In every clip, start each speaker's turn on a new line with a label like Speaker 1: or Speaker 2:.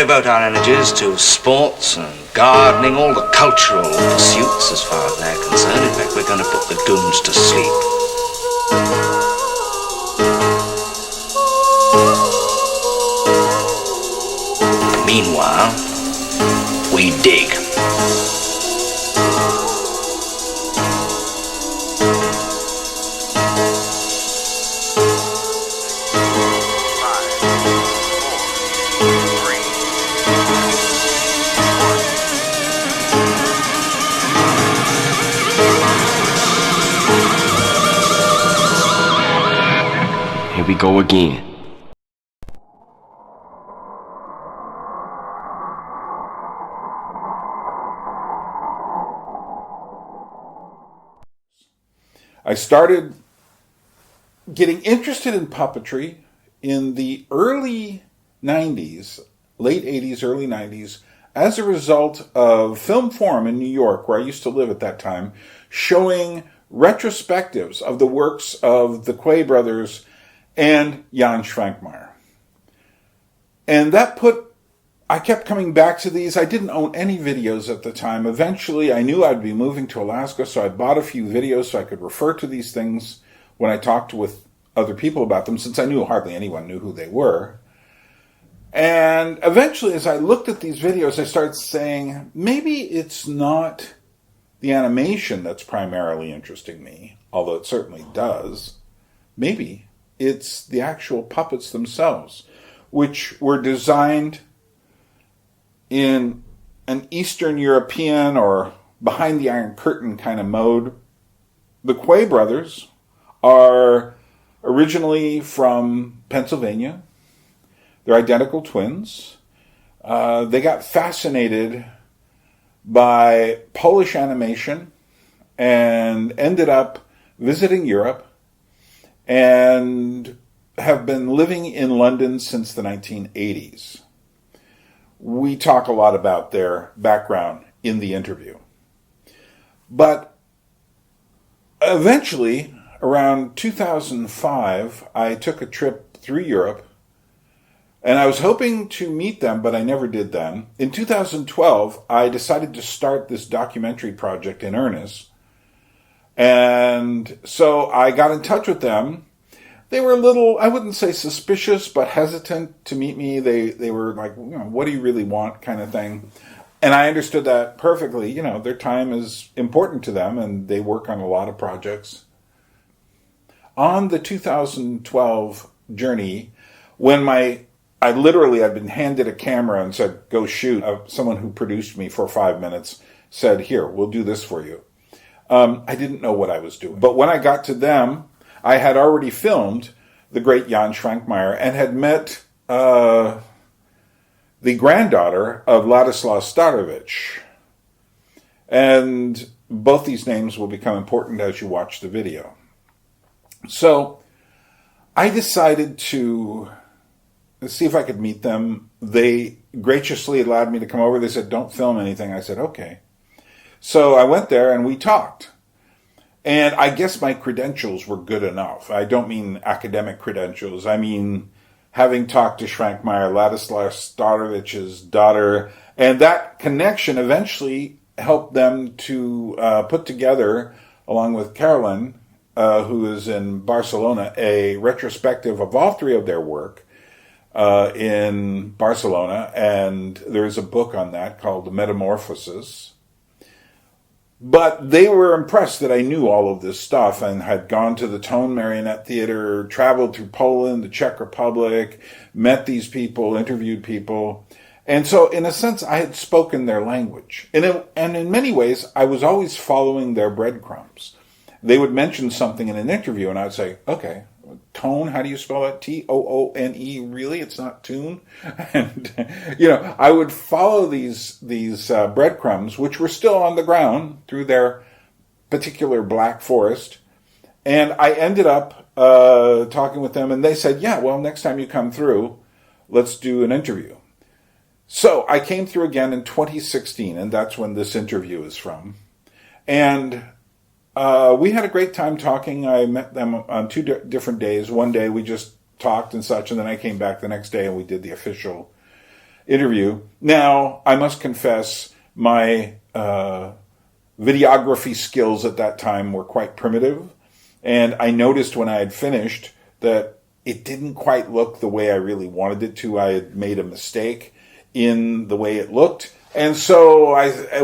Speaker 1: devote our energies to sports and gardening, all the cultural pursuits as far as they're concerned. In fact, we're going to put the goons to sleep. Meanwhile, we dig.
Speaker 2: Here we go again.
Speaker 3: I started getting interested in puppetry in the early 90s, late 80s, early 90s, as a result of Film Forum in New York, where I used to live at that time, showing retrospectives of the works of the Quay brothers and Jan Švankmajer. And I kept coming back to these. I didn't own any videos at the time. Eventually, I knew I'd be moving to Alaska, so I bought a few videos so I could refer to these things when I talked with other people about them, since I knew hardly anyone knew who they were. And eventually, as I looked at these videos, I started saying, maybe it's not the animation that's primarily interesting me, although it certainly does. Maybe it's the actual puppets themselves, which were designed in an Eastern European or behind the Iron Curtain kind of mode. The Quay brothers are originally from Pennsylvania. They're identical twins. They got fascinated by Polish animation and ended up visiting Europe and have been living in London since the 1980s. We talk a lot about their background in the interview. But eventually, around 2005, I took a trip through Europe, and I was hoping to meet them, but I never did then. In 2012, I decided to start this documentary project in earnest, and so I got in touch with them. They were a little, I wouldn't say suspicious, but hesitant to meet me. They were like, what do you really want, kind of thing. And I understood that perfectly. Their time is important to them, and they work on a lot of projects. On the 2012 journey, when I literally had been handed a camera and said, go shoot, someone who produced me for 5 minutes said, here, we'll do this for you. I didn't know what I was doing. But when I got to them, I had already filmed the great Jan Švankmajer and had met the granddaughter of Ladislas Starewitch. And both these names will become important as you watch the video. So I decided to see if I could meet them. They graciously allowed me to come over. They said, don't film anything. I said, okay. So I went there and we talked. And I guess my credentials were good enough. I don't mean academic credentials. I mean having talked to Švankmajer, Ladislas Starewicz's daughter, and that connection eventually helped them to put together, along with Carolyn, who is in Barcelona, a retrospective of all three of their work in Barcelona. And there's a book on that called The Metamorphosis. But they were impressed that I knew all of this stuff and had gone to the Toone Marionette Theatre, traveled through Poland, the Czech Republic, met these people, interviewed people. And so, in a sense, I had spoken their language. And in many ways, I was always following their breadcrumbs. They would mention something in an interview, and I'd say, okay, Toone, how do you spell that? Toone, really? It's not tune? And, I would follow these breadcrumbs, which were still on the ground through their particular Black Forest. And I ended up talking with them, and they said, yeah, well, next time you come through, let's do an interview. So I came through again in 2016, and that's when this interview is from. And we had a great time talking. I met them on two different days. One day we just talked and such, and then I came back the next day and we did the official interview. Now, I must confess, my videography skills at that time were quite primitive, and I noticed when I had finished that it didn't quite look the way I really wanted it to. I had made a mistake in the way it looked. And so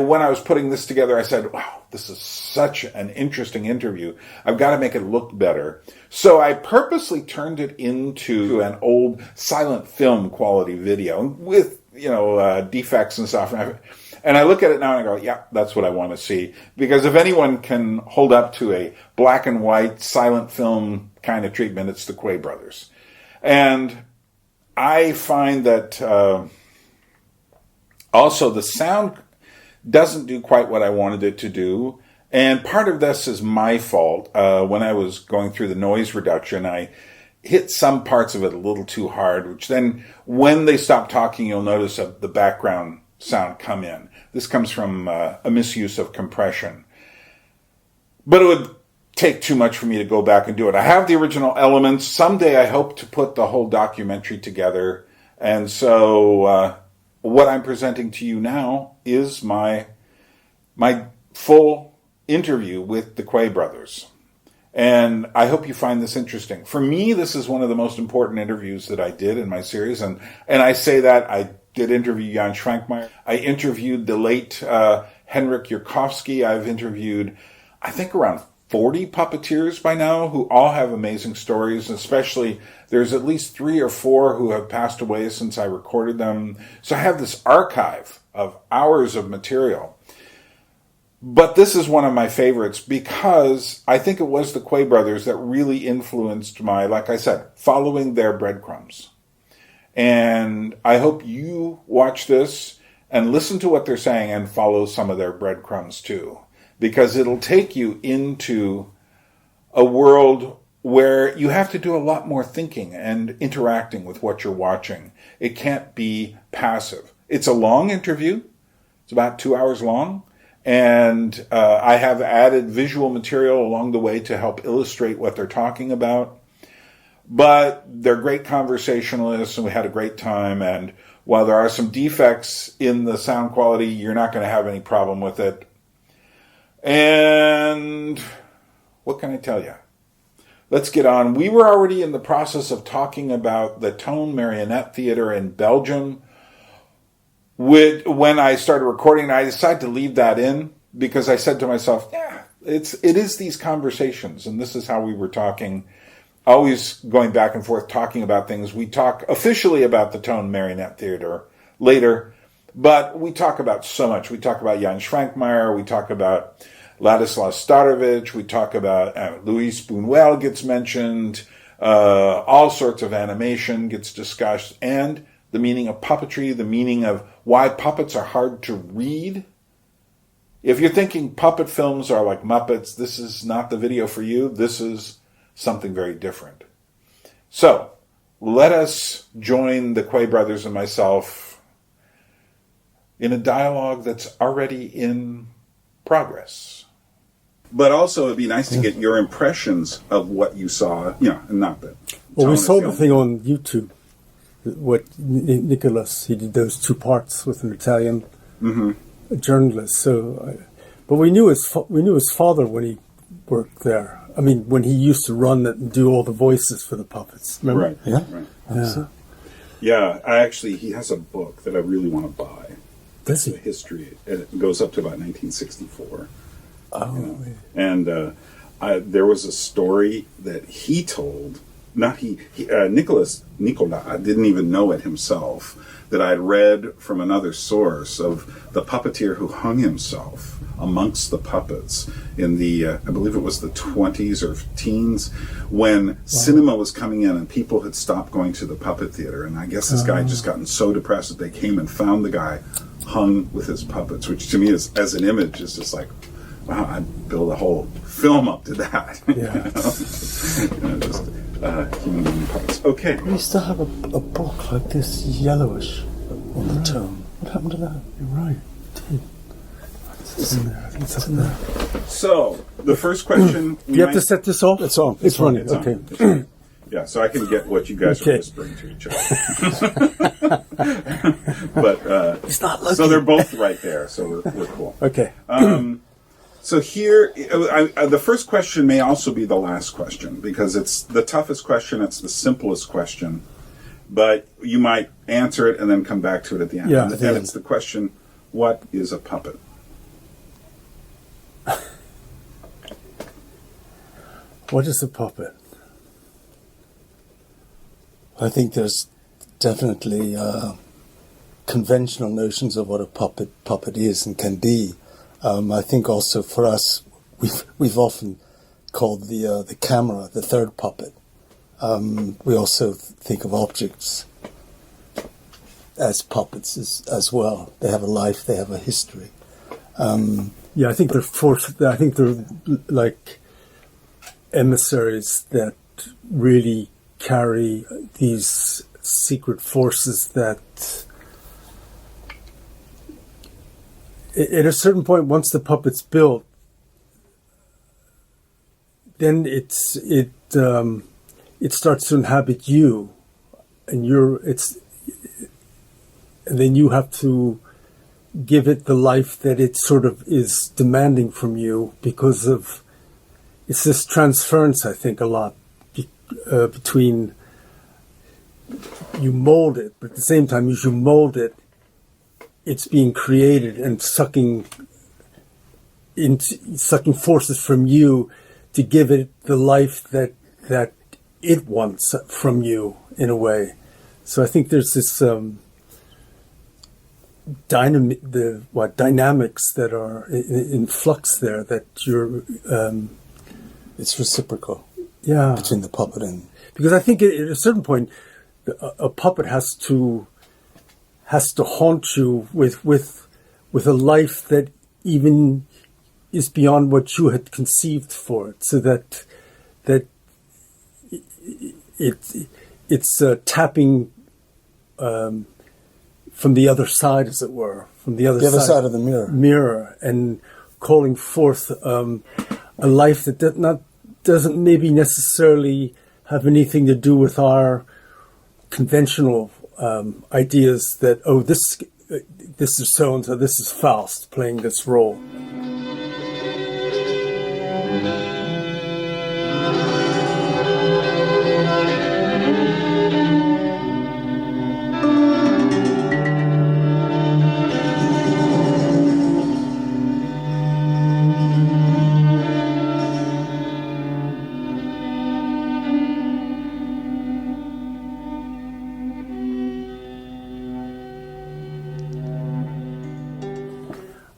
Speaker 3: when I was putting this together, I said, wow, this is such an interesting interview. I've got to make it look better. So I purposely turned it into an old silent film quality video with, defects and stuff. And I look at it now and I go, yeah, that's what I want to see. Because if anyone can hold up to a black and white silent film kind of treatment, it's the Quay brothers. And I find that also the sound doesn't do quite what I wanted it to do. And part of this is my fault. When I was going through the noise reduction, I hit some parts of it a little too hard, which then when they stop talking, you'll notice the background sound come in. This comes from a misuse of compression. But it would take too much for me to go back and do it. I have the original elements. Someday I hope to put the whole documentary together. And so what I'm presenting to you now is my full interview with the Quay brothers. And I hope you find this interesting. For me, this is one of the most important interviews that I did in my series. And I say that I did interview Jan Švankmajer. I interviewed the late Henryk Jurkowski. I've interviewed, I think, around 40 puppeteers by now who all have amazing stories, especially there's at least 3 or 4 who have passed away since I recorded them. So I have this archive of hours of material. But this is one of my favorites because I think it was the Quay brothers that really influenced my, like I said, following their breadcrumbs. And I hope you watch this and listen to what they're saying and follow some of their breadcrumbs too. Because it'll take you into a world where you have to do a lot more thinking and interacting with what you're watching. It can't be passive. It's a long interview. It's about 2 hours long. And I have added visual material along the way to help illustrate what they're talking about. But they're great conversationalists, and we had a great time. And while there are some defects in the sound quality, you're not going to have any problem with it. And what can I tell you? Let's get on. We were already in the process of talking about the Toone Marionette Theatre in Belgium. When I started recording, I decided to leave that in because I said to myself, yeah, it is these conversations, and this is how we were talking, always going back and forth talking about things. We talk officially about the Toone Marionette Theatre later, but we talk about so much. We talk about Jan Švankmajer, we talk about Ladislas Starewitch, we talk about Louis Buñuel gets mentioned, all sorts of animation gets discussed, and the meaning of puppetry, the meaning of why puppets are hard to read. If you're thinking puppet films are like Muppets, this is not the video for you. This is something very different. So, let us join the Quay brothers and myself in a dialogue that's already in progress. But also, it'd be nice to get your impressions of what you saw, and not that.
Speaker 4: Well, we saw the thing on YouTube. What Nicholas, he did those 2 parts with an Italian journalist. So, but we knew his father when he worked there. I mean, when he used to run it and do all the voices for the puppets. Remember?
Speaker 3: Right. Yeah. Right. Yeah. He has a book that I really want to buy.
Speaker 4: Does he?
Speaker 3: The history. It goes up to about 1964.
Speaker 4: Oh.
Speaker 3: And there was a story that he told. Nicola didn't even know it himself, that I had read from another source of the puppeteer who hung himself amongst the puppets in the, I believe it was the 20s or teens, when cinema was coming in and people had stopped going to the puppet theater. And I guess this guy had just gotten so depressed that they came and found the guy hung with his puppets, which to me is, as an image, is just like, wow, I'd build a whole film up to that. Human being parts. Okay.
Speaker 4: We used to have a book like this, yellowish, on the tone. What happened to that? You're right. It did. It's in there. I think it's up there.
Speaker 3: So, the first question...
Speaker 4: Do you have to set this off? It's on. It's running. Okay.
Speaker 3: Yeah, so I can get what you guys are whispering to each other. But
Speaker 4: He's not looking.
Speaker 3: so they're both right there, so we're cool.
Speaker 4: Okay.
Speaker 3: So here, the first question may also be the last question, because it's the toughest question, it's the simplest question, but you might answer it and then come back to it at the end.
Speaker 4: Yeah,
Speaker 3: and it's the question, what is a puppet?
Speaker 4: What is a puppet?
Speaker 5: I think there's definitely conventional notions of what a puppet is and can be. I think also for us, we've often called the camera the third puppet. We also think of objects as puppets as well. They have a life, they have a history.
Speaker 4: Yeah, I think they're like emissaries that really carry these secret forces that at a certain point, once the puppet's built, then it starts to inhabit you, and then you have to give it the life that it sort of is demanding from you, because of it's this transference, I think, a lot between you mold it, but at the same time as you mold it, it's being created and sucking forces from you to give it the life that it wants from you, in a way. So I think there's this dynamics that are in flux there, that you're
Speaker 5: it's reciprocal.
Speaker 4: Yeah,
Speaker 5: between the puppet and,
Speaker 4: because I think at a certain point a puppet has to haunt you with a life that even is beyond what you had conceived for it, so that it's tapping from the other side, as it were, from the other
Speaker 5: side of the mirror,
Speaker 4: and calling forth a life that doesn't maybe necessarily have anything to do with our conventional ideas that, this is so-and-so, this is Faust playing this role.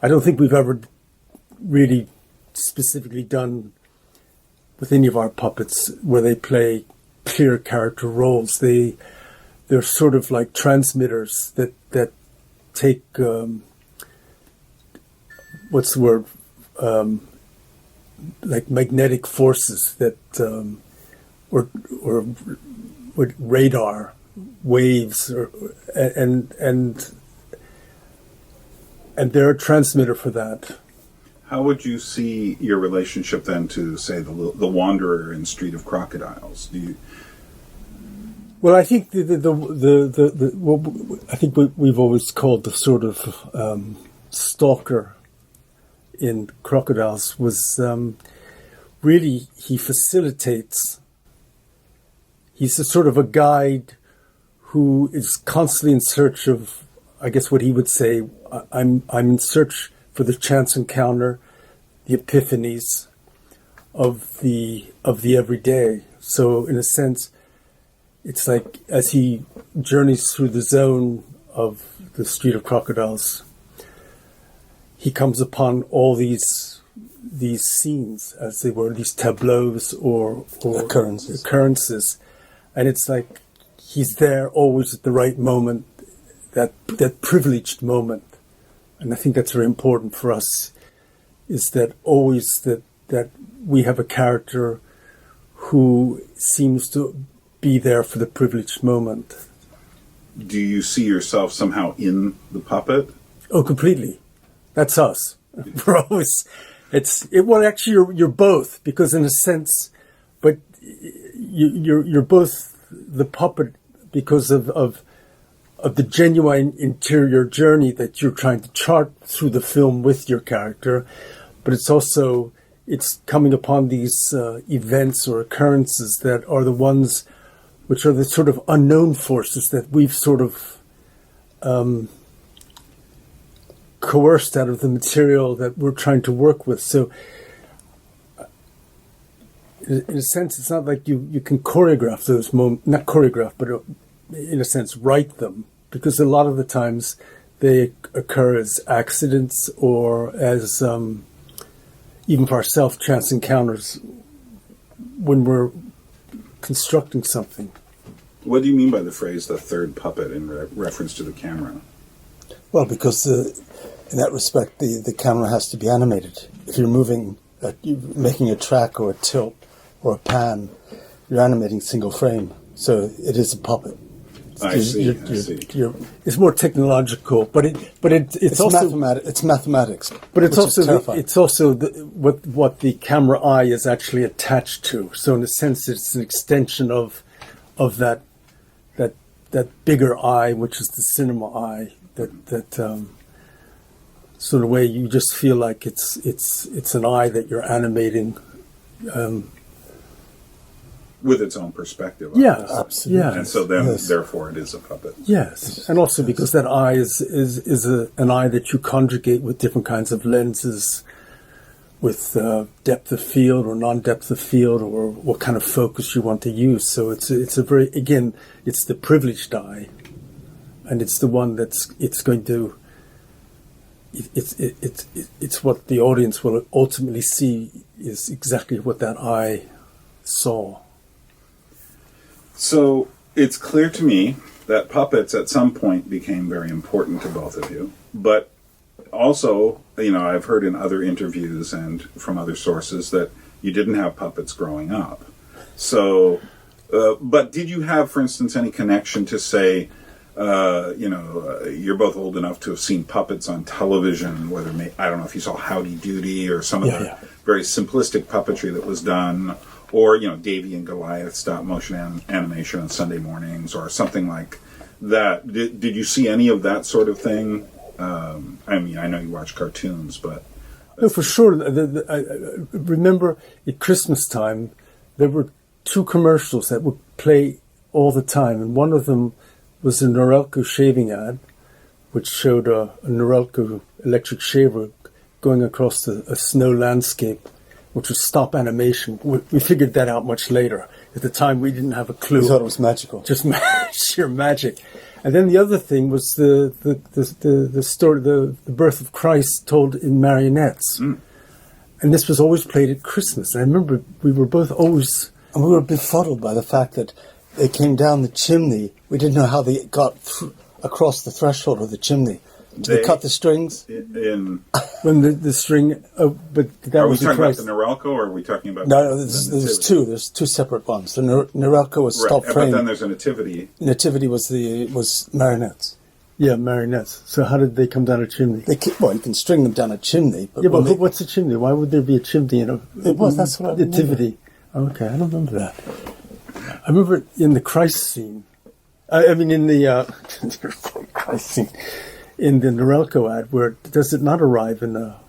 Speaker 4: I don't think we've ever really specifically done with any of our puppets where they play clear character roles. They're sort of like transmitters that take what's the word, like magnetic forces that or with radar waves, and they're a transmitter for that.
Speaker 3: How would you see your relationship then to, say, the Wanderer in Street of Crocodiles? Do you?
Speaker 4: Well, I think I think we've always called the sort of stalker in Crocodiles was really, he facilitates. He's a sort of a guide who is constantly in search of, I guess what he would say, I'm in search for the chance encounter, the epiphanies of the everyday. So in a sense, it's like as he journeys through the zone of the Street of Crocodiles, he comes upon all these scenes, as they were, these tableaus or occurrences, and it's like he's there always at the right moment, that privileged moment. And I think that's very important for us, is that always that we have a character who seems to be there for the privileged moment.
Speaker 3: Do you see yourself somehow in the puppet?
Speaker 4: Oh, completely. That's us. We're always, well, actually you're both, because in a sense, but you're both the puppet because of the genuine interior journey that you're trying to chart through the film with your character, but it's coming upon these events or occurrences that are the ones which are the sort of unknown forces that we've sort of coerced out of the material that we're trying to work with. So in a sense, it's not like you can choreograph those moments, not choreograph, but in a sense, write them, because a lot of the times they occur as accidents or as, even for ourselves, chance encounters when we're constructing something.
Speaker 3: What do you mean by the phrase "the third puppet" in reference to the camera?
Speaker 5: Well, because in that respect, the camera has to be animated. If you're moving, you're making a track or a tilt or a pan, you're animating single frame. So it is a puppet.
Speaker 3: I see.
Speaker 4: It's more technological, but it's also
Speaker 5: it's mathematics.
Speaker 4: But it's also what the camera eye is actually attached to. So in a sense, it's an extension of that bigger eye, which is the cinema eye. That sort of way you just feel like it's an eye that you're animating.
Speaker 3: With its own perspective.
Speaker 4: Yes,
Speaker 5: absolutely.
Speaker 4: Yes.
Speaker 3: And so then, therefore, it is a puppet.
Speaker 4: Yes, and also because that eye is an eye that you conjugate with different kinds of lenses, with depth of field or non-depth of field, or what kind of focus you want to use. So it's a very, again, it's the privileged eye, and it's the one it's going to. It's what the audience will ultimately see is exactly what that eye saw.
Speaker 3: So it's clear to me that puppets at some point became very important to both of you. But also, I've heard in other interviews and from other sources that you didn't have puppets growing up. So, but did you have, for instance, any connection to say, you're both old enough to have seen puppets on television, I don't know if you saw Howdy Doody or some of the very simplistic puppetry that was done, or, Davy and Goliath stop motion animation on Sunday mornings or something like that. Did you see any of that sort of thing? I know you watch cartoons, but...
Speaker 4: No, for sure. I remember at Christmas time, there were two commercials that would play all the time, and one of them was a Norelco shaving ad, which showed a Norelco electric shaver going across a snow landscape, which was stop animation. We figured that out much later. At the time, we didn't have a clue.
Speaker 5: We thought it was magical.
Speaker 4: Just sheer magic. And then the other thing was the story, the birth of Christ told in marionettes. Mm. And this was always played at Christmas. And I remember we were both always...
Speaker 5: And we were befuddled by the fact that they came down the chimney. We didn't know how they got across the threshold of the chimney. Did they cut the strings?
Speaker 4: When the string... but that
Speaker 3: are
Speaker 4: was
Speaker 3: we talking
Speaker 4: Christ.
Speaker 3: about the Norelco, or are we talking about...
Speaker 5: No, there's two. There's two separate ones. The Norelco was stop frame.
Speaker 3: But then there's a Nativity.
Speaker 5: Nativity was marionettes.
Speaker 4: Yeah, marionettes. So how did they come down a chimney?
Speaker 5: You can string them down a chimney. But
Speaker 4: what's a chimney? Why would there be a chimney in a
Speaker 5: that's what I
Speaker 4: Nativity? Okay, I don't remember that. I remember in the Christ scene. In the Christ scene. In the Norelco ad, where does it not arrive in a...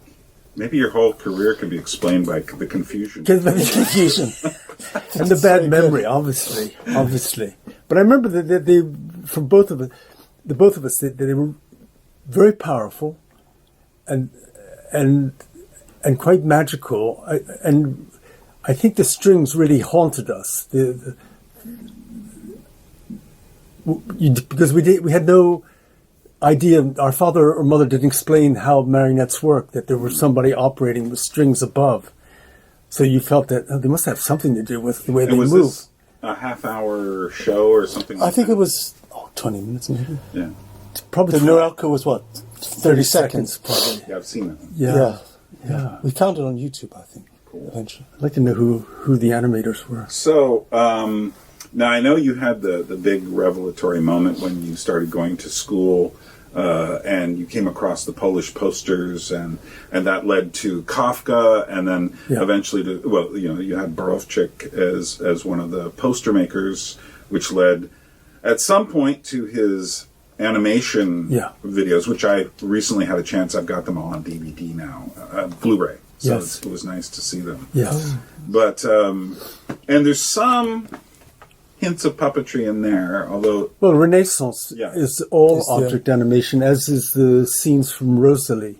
Speaker 3: Maybe your whole career can be explained by the confusion.
Speaker 4: And the bad memory, obviously. But I remember that they, for both of us, they were very powerful and quite magical. And I think the strings really haunted us. Because we had no idea, our father or mother didn't explain how marionettes work, that there was somebody operating with strings above. So you felt that they must have something to do with the way they move.
Speaker 3: Was this a half-hour show or something like that?
Speaker 5: I think it was 20 minutes maybe.
Speaker 3: Yeah.
Speaker 5: Probably the Norelco was what? 30 seconds
Speaker 4: probably.
Speaker 3: Yeah, I've seen it.
Speaker 5: Yeah. We found it on YouTube, I think. Cool. Eventually.
Speaker 4: I'd like to know who the animators were.
Speaker 3: So, now I know you had the big revelatory moment when you started going to school and you came across the Polish posters, and that led to Kafka, and then eventually you had Borowczyk as one of the poster makers, which led at some point to his animation videos, which I recently had a chance. I've got them all on DVD now, Blu-ray. So it was nice to see them.
Speaker 4: Yes.
Speaker 3: But and there's some hints of puppetry in there, although...
Speaker 4: Well, Renaissance is all object animation, as is the scenes from Rosalie.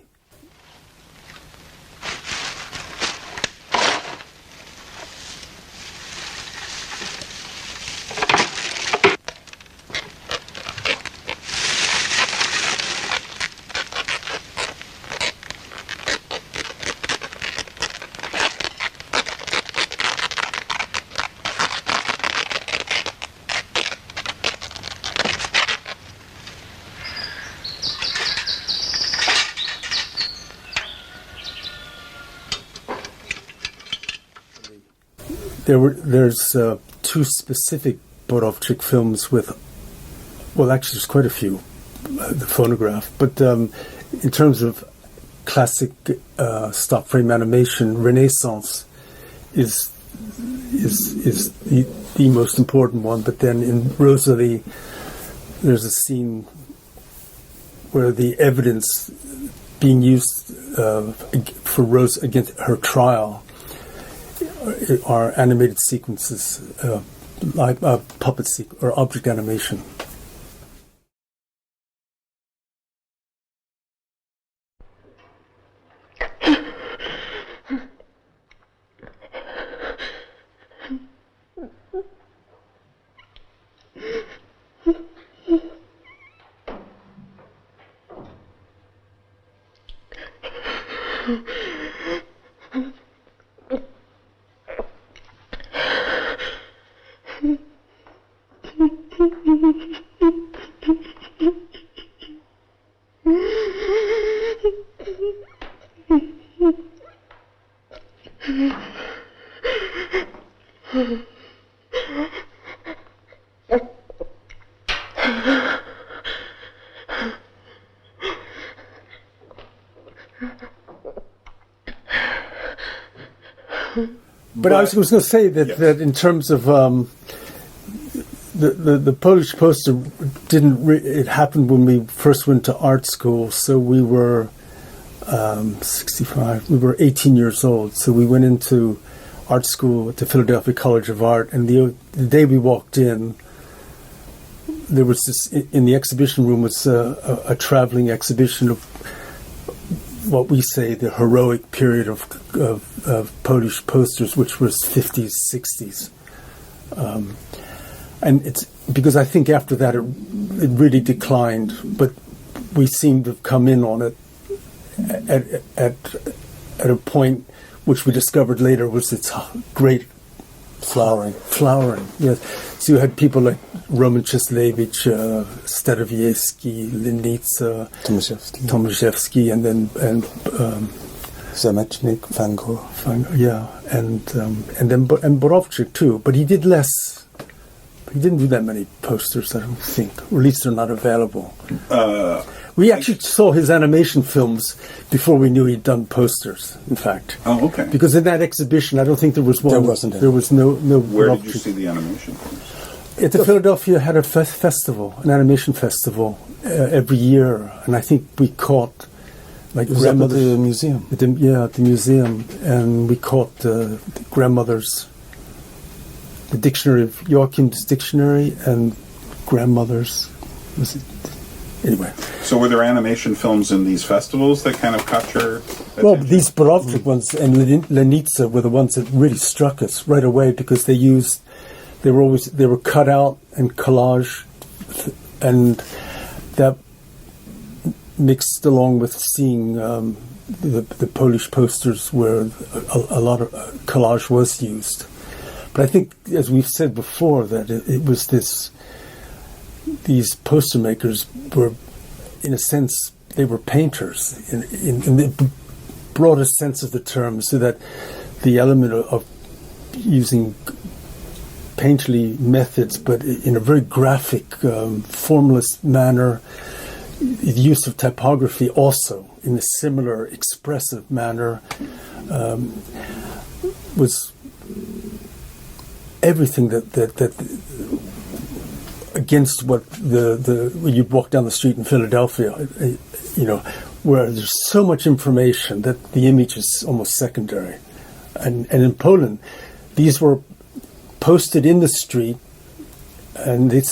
Speaker 4: There's two specific Borowczyk films with, well, actually there's quite a few, the phonograph, but in terms of classic stop frame animation, Renaissance is the most important one. But then in Rosalie, there's a scene where the evidence being used for Rose against her trial are animated sequences, like puppet or object animation. But I was going to say that in terms of the Polish poster it happened when we first went to art school. So we were 65. We were 18 years old. So we went into art school at the Philadelphia College of Art, and the day we walked in, there was this in the exhibition room was a traveling exhibition of what we say the heroic period of Polish posters, which was 50s, 60s. And it's because I think after that it really declined, but we seem to have come in on it at a point which we discovered later was its great flowering. Yes. So you had people like Roman Cieslewicz, Starowiejski, Linitsa, Tomaszewski, and
Speaker 5: Zamecznik, Van Gogh.
Speaker 4: And Borowczyk too. But he did less. He didn't do that many posters, I don't think. Or at least they're not available. We actually saw his animation films before we knew he'd done posters, in fact.
Speaker 3: Oh, okay.
Speaker 4: Because in that exhibition, I don't think there was one.
Speaker 5: There wasn't any.
Speaker 4: There was no
Speaker 3: Where
Speaker 4: Borowczyk.
Speaker 3: did you see the animation films?
Speaker 4: At the Philadelphia had a festival, an animation festival, every year. And I think we caught... Like
Speaker 5: it was up at the museum.
Speaker 4: At the museum. And we caught the grandmother's... The dictionary of Joachim's dictionary and grandmother's... Was it... Anyway.
Speaker 3: So were there animation films in these festivals that kind of caught your attention?
Speaker 4: Well, these Borowczyk ones and Lenitsa were the ones that really struck us right away because they were cut out and collage, and that mixed along with seeing the Polish posters where a lot of collage was used. But I think, as we've said before, that it was these poster makers were, in a sense, they were painters in the broadest sense of the term, so that the element of using painterly methods, but in a very graphic, formless manner, the use of typography also in a similar expressive manner was everything that against what when you'd walk down the street in Philadelphia, where there's so much information that the image is almost secondary. And in Poland, these were posted in the street, and it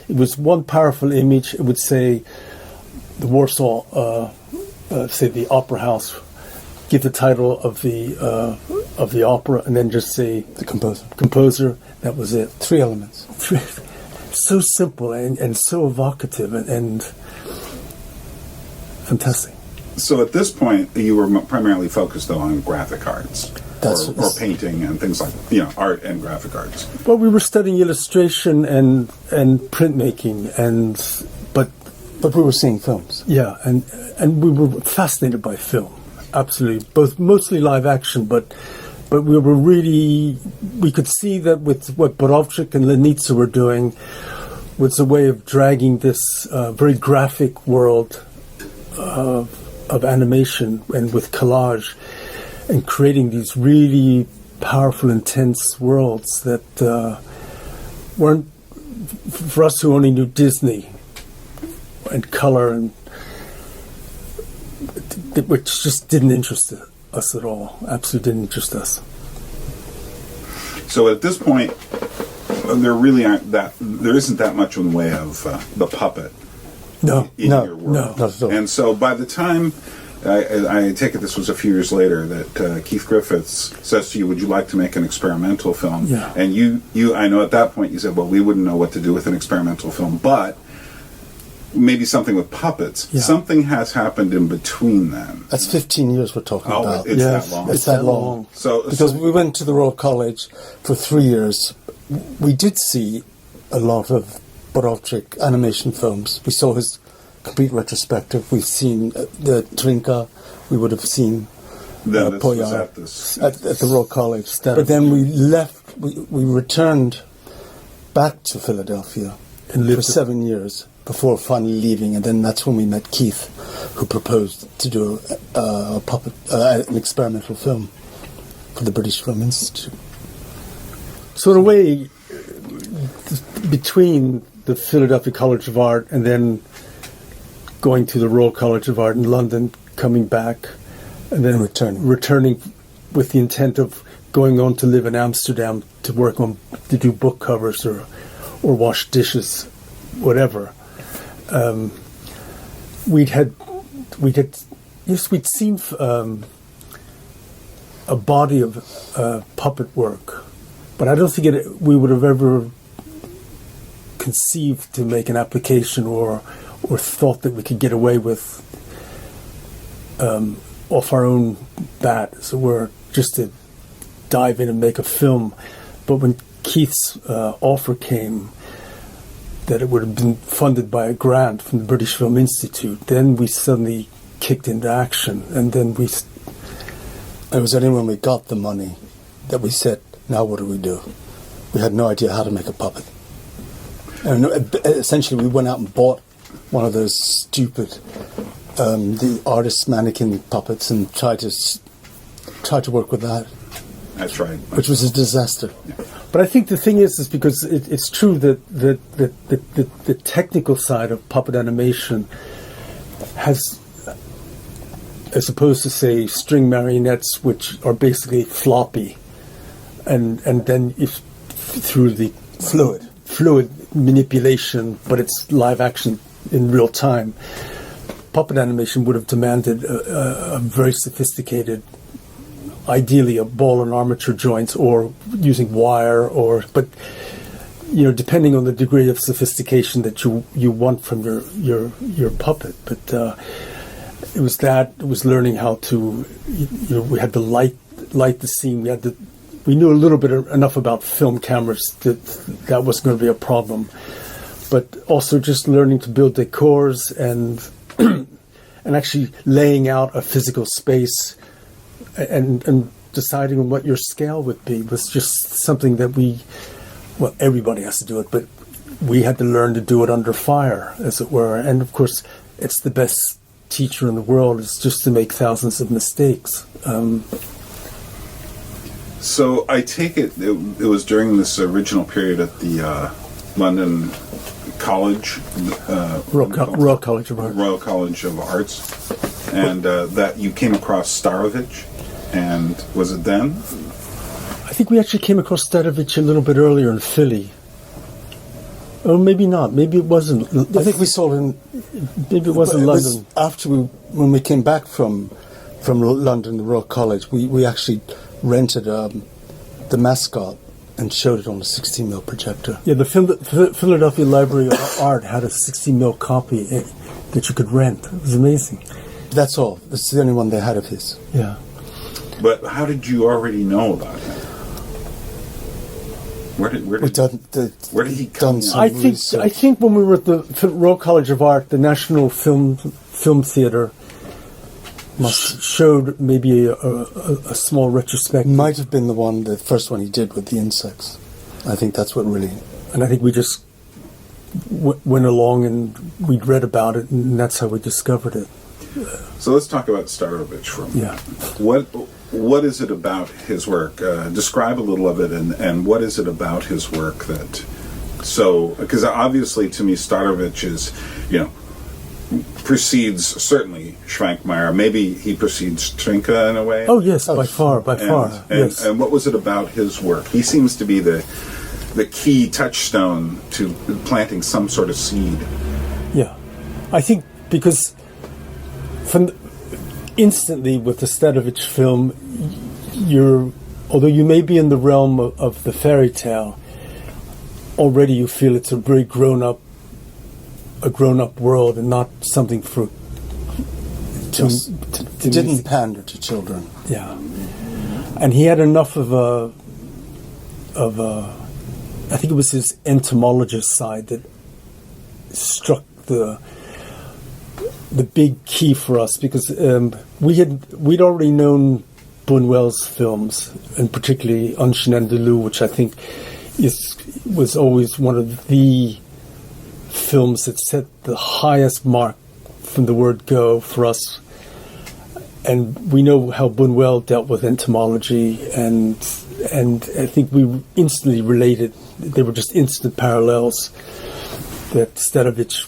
Speaker 4: was one powerful image. It would say the Warsaw, say the Opera House, give the title of the opera, and then just say
Speaker 5: The composer.
Speaker 4: Composer. That was it.
Speaker 5: 3 elements.
Speaker 4: So simple and so evocative and fantastic.
Speaker 3: So at this point, you were primarily focused though on graphic arts, or painting and things like art and graphic arts.
Speaker 4: Well, we were studying illustration and printmaking,
Speaker 5: But we were seeing films.
Speaker 4: yeah, and we were fascinated by film, absolutely. Mostly live action, but we could see that with what Borowczyk and Lenitsa were doing was a way of dragging this very graphic world of animation and with collage and creating these really powerful, intense worlds that weren't, for us who only knew Disney and color, and which just didn't interest us at all. Absolutely didn't interest us.
Speaker 3: So at this point, there isn't that much in the way of the puppet.
Speaker 4: No,
Speaker 3: in your world.
Speaker 4: no, not at all.
Speaker 3: And so by the time, I take it this was a few years later, that Keith Griffiths says to you, would you like to make an experimental film?
Speaker 4: Yeah.
Speaker 3: And you, I know at that point you said, well, we wouldn't know what to do with an experimental film, but maybe something with puppets.
Speaker 4: Yeah.
Speaker 3: Something has happened in between then.
Speaker 5: That's 15 years we're talking about.
Speaker 3: It's that long.
Speaker 5: It's that long. Because we went to the Royal College for 3 years. We did see a lot of Borowczyk animation films. We saw his complete retrospective. We've seen the Trnka. We would have seen Poyar at the Royal College. But then we left. We returned back to Philadelphia and lived for 7 years before finally leaving. And then that's when we met Keith, who proposed to do an experimental film for the British Film Institute.
Speaker 4: So in a way, between the Philadelphia College of Art and then going to the Royal College of Art in London, coming back, and then returning with the intent of going on to live in Amsterdam to do book covers or wash dishes, whatever. We'd seen a body of puppet work, but I don't think we would have ever conceived to make an application or thought that we could get away with off our own bat, as it were, just to dive in and make a film. But when Keith's offer came that it would have been funded by a grant from the British Film Institute, then we suddenly kicked into action. And then it was only when we got the money that we said, now what do we do? We had no idea how to make a puppet. And essentially we went out and bought one of those stupid the artist's mannequin puppets and tried to work with that.
Speaker 3: That's right.
Speaker 5: Which was a disaster.
Speaker 3: Yeah.
Speaker 4: But I think the thing is because it's true that the technical side of puppet animation has, as opposed to, say, string marionettes, which are basically floppy, and then if through the fluid manipulation, but it's live action in real time, puppet animation would have demanded a very sophisticated, ideally a ball and armature joints or using wire, but depending on the degree of sophistication that you want from your puppet. But it was learning how to we had to light the scene. We knew a little bit enough about film cameras that wasn't going to be a problem, but also just learning to build decors and actually laying out a physical space and deciding on what your scale would be was just something that everybody has to do it, but we had to learn to do it under fire, as it were. And of course, it's the best teacher in the world. It's just to make thousands of mistakes.
Speaker 3: So I take it was during this original period at the London College,
Speaker 4: Royal College of Art.
Speaker 3: Royal College of Arts, and that you came across Starewitch, and was it then?
Speaker 4: I think we actually came across Starewitch a little bit earlier in Philly. Or maybe not. Maybe it wasn't.
Speaker 5: I think we saw it in...
Speaker 4: Maybe it wasn't London.
Speaker 5: After when we came back from London, the Royal College, we actually rented the Mascot and showed it on a 16mm projector.
Speaker 4: Yeah, the Philadelphia Library of Art had a 16mm copy that you could rent. It was amazing.
Speaker 5: That's all. That's the only one they had of his.
Speaker 4: Yeah.
Speaker 3: But how did you already know about him? Where did he come in?
Speaker 4: I think when we were at the Royal College of Art, the National Film Theatre showed maybe a small retrospective.
Speaker 5: Might have been the first one he did with the insects. I think that's what really...
Speaker 4: And I think we just went along and we'd read about it, and that's how we discovered it.
Speaker 3: So let's talk about Starewitch for a minute.
Speaker 4: Yeah.
Speaker 3: What is it about his work? Describe a little of it, and what is it about his work that... So, because obviously to me Starewitch is, precedes certainly Švankmajer. Maybe he precedes Trnka in a way.
Speaker 4: Oh yes, by far. Yes.
Speaker 3: And what was it about his work? He seems to be the key touchstone to planting some sort of seed.
Speaker 4: Yeah, I think because instantly with the Starewitch film, although you may be in the realm of the fairy tale, already you feel it's a very grown up world and not something for
Speaker 5: it didn't pander to children.
Speaker 4: Yeah, and he had enough of a I think it was his entomologist side that struck the big key for us, because we'd already known Buñuel's films, and particularly Un Chien de Loup, which I think was always one of the films that set the highest mark from the word go for us. And we know how Buñuel dealt with entomology, and I think we instantly related. They were just instant parallels. That Starewitch,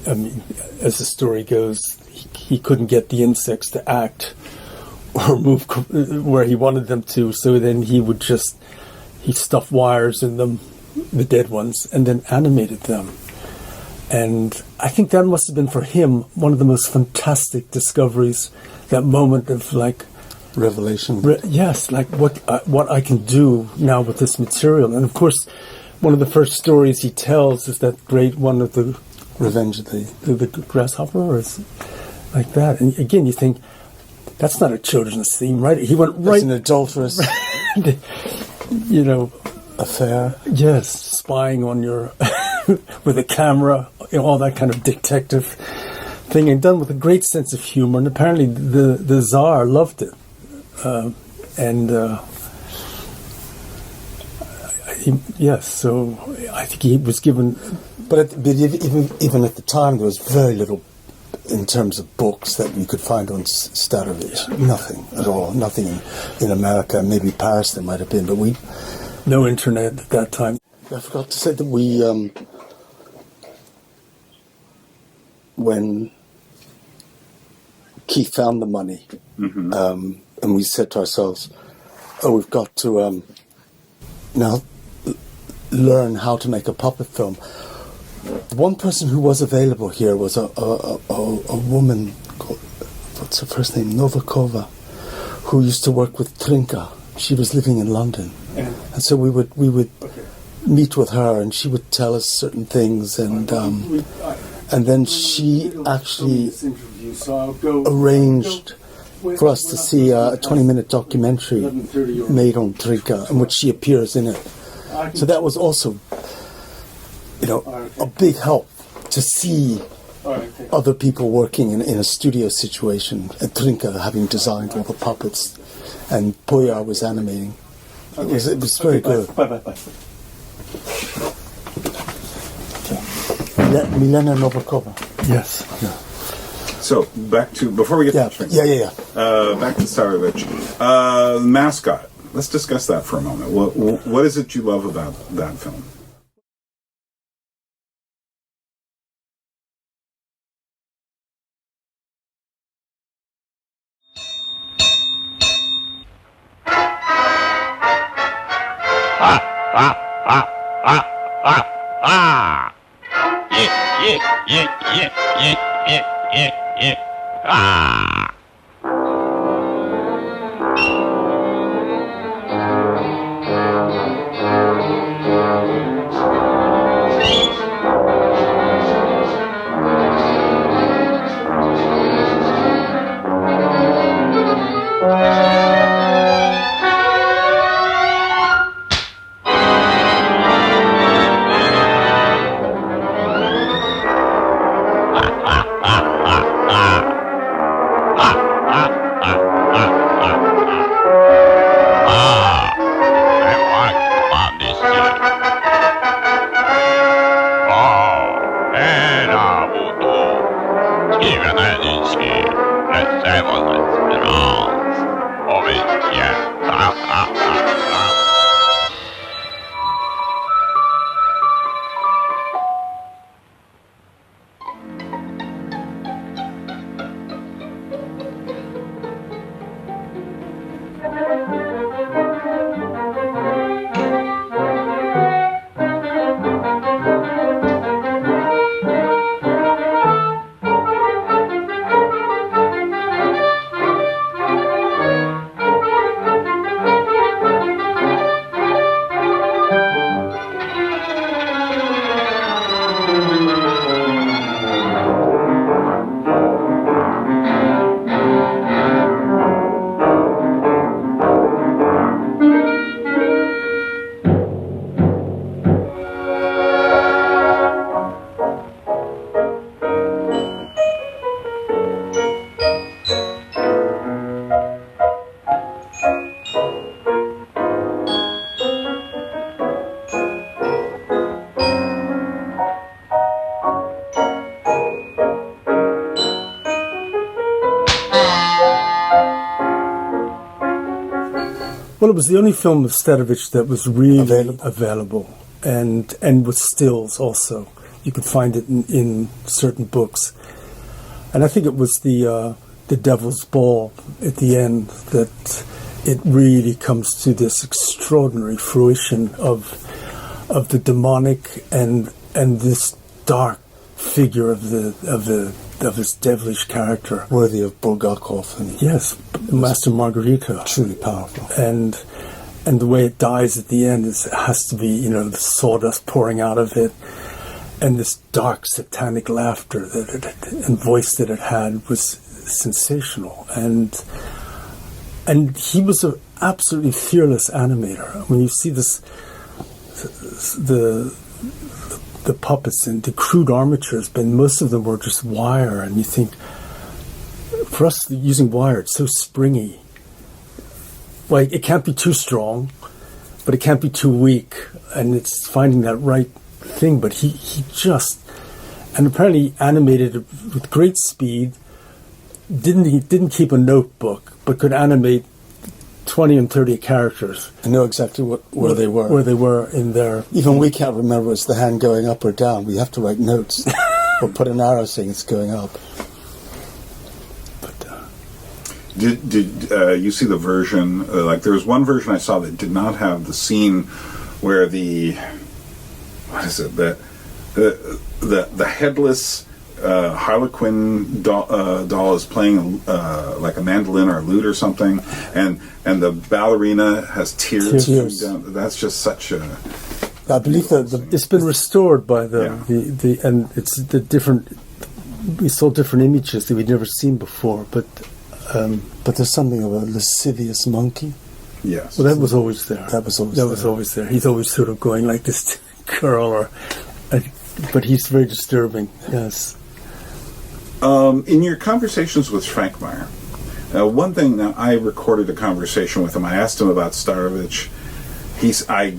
Speaker 4: I mean, as the story goes, he couldn't get the insects to act or move where he wanted them to, so then he stuffed wires in them, the dead ones, and then animated them. And I think that must have been for him one of the most fantastic discoveries, that moment of like
Speaker 5: revelation.
Speaker 4: Yes, like what I can do now with this material. And of course, one of the first stories he tells is that great one of the
Speaker 5: Revenge of
Speaker 4: the grasshopper, or is like that. And again, you think that's not a children's theme, right? He went right.
Speaker 5: It's an adulterous, affair.
Speaker 4: Yes, spying on your with a camera, all that kind of detective thing, and done with a great sense of humor. And apparently, the Tsar loved it, yes. So I think he was given.
Speaker 5: But even at the time, there was very little in terms of books that you could find on Starewitch. Yeah. Nothing at all. Nothing in America. Maybe Paris there might have been, but
Speaker 4: no internet at that time.
Speaker 5: I forgot to say that when Keith found the money, and we said to ourselves, we've got to now learn how to make a puppet film. The one person who was available here was a woman called, what's her first name, Novikova, who used to work with Trnka. She was living in London, and so we would meet with her, and she would tell us certain things, and then she actually arranged for us to see a 20-minute documentary made on Trnka, in which she appears in it. So that was also, a big help to see other people working in a studio situation, and Trnka having designed all the puppets, and Poya was animating. It was very good.
Speaker 4: Bye.
Speaker 5: Milena Novikova.
Speaker 4: Yes.
Speaker 5: Yeah.
Speaker 3: So back to before we get to back to Starewitch, mascot. Let's discuss that for a moment. What is it you love about that film?
Speaker 4: Well, it was the only film of Starewitch that was really available and with stills also. You could find it in certain books. And I think it was the Devil's Ball at the end that it really comes to this extraordinary fruition of the demonic and this dark figure of his devilish character,
Speaker 5: worthy of Bulgakov. And
Speaker 4: yes, Master Margarita,
Speaker 5: truly powerful.
Speaker 4: And the way it dies at the end has to be, the sawdust pouring out of it, and this dark satanic laughter and voice that it had was sensational. And he was an absolutely fearless animator. When you see this, the puppets and the crude armatures, but most of them were just wire, and you think, for us using wire, it's so springy. Like, it can't be too strong, but it can't be too weak, and it's finding that right thing. But he just, and apparently animated it with great speed. Didn't keep a notebook, but could animate 20 and 30 characters.
Speaker 5: I know exactly where they were.
Speaker 4: Where they were in there.
Speaker 5: Even we can't remember it's the hand going up or down. We have to write notes or put an arrow saying it's going up.
Speaker 3: Did you see the version? There was one version I saw that did not have the scene where the headless Harlequin doll is playing like a mandolin or a lute or something, and the ballerina has tears coming down. That's just such a.
Speaker 5: I believe that
Speaker 4: it's been restored by the and it's the different. We saw different images that we'd never seen before, but
Speaker 5: there's something of a lascivious monkey.
Speaker 3: Yes.
Speaker 4: Well, that was always there.
Speaker 5: That was always there.
Speaker 4: He's always sort of going like this girl, but he's very disturbing. Yes.
Speaker 3: In your conversations with Švankmajer, one thing that I recorded a conversation with him. I asked him about Starewitch. I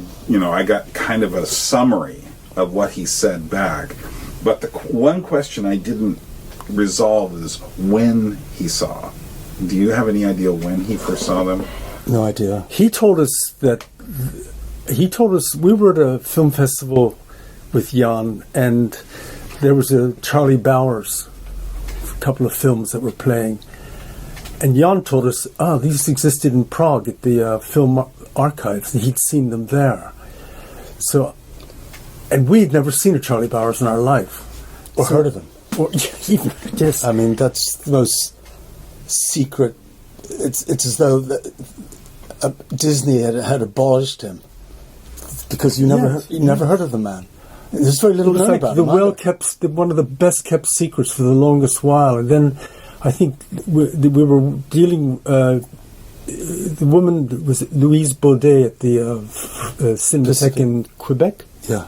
Speaker 3: got kind of a summary of what he said back, but the one question I didn't resolve is when he saw. Do you have any idea when he first saw them?
Speaker 5: No idea.
Speaker 4: He told us we were at a film festival with Jan, and there was a Charley Bowers, a couple of films that were playing. And Jan told us, these existed in Prague at the film archives, and he'd seen them there. So, and we'd never seen a Charley Bowers in our life.
Speaker 5: Or heard of him.
Speaker 4: Or even, yes.
Speaker 5: I mean, that's the most secret. It's as though Disney had abolished him, because you never heard of the man. There's very little known about him.
Speaker 4: One of the best kept secrets for the longest while. And then I think we were dealing. The woman was Louise Baudet at the Cinematheque in Quebec.
Speaker 5: Yeah.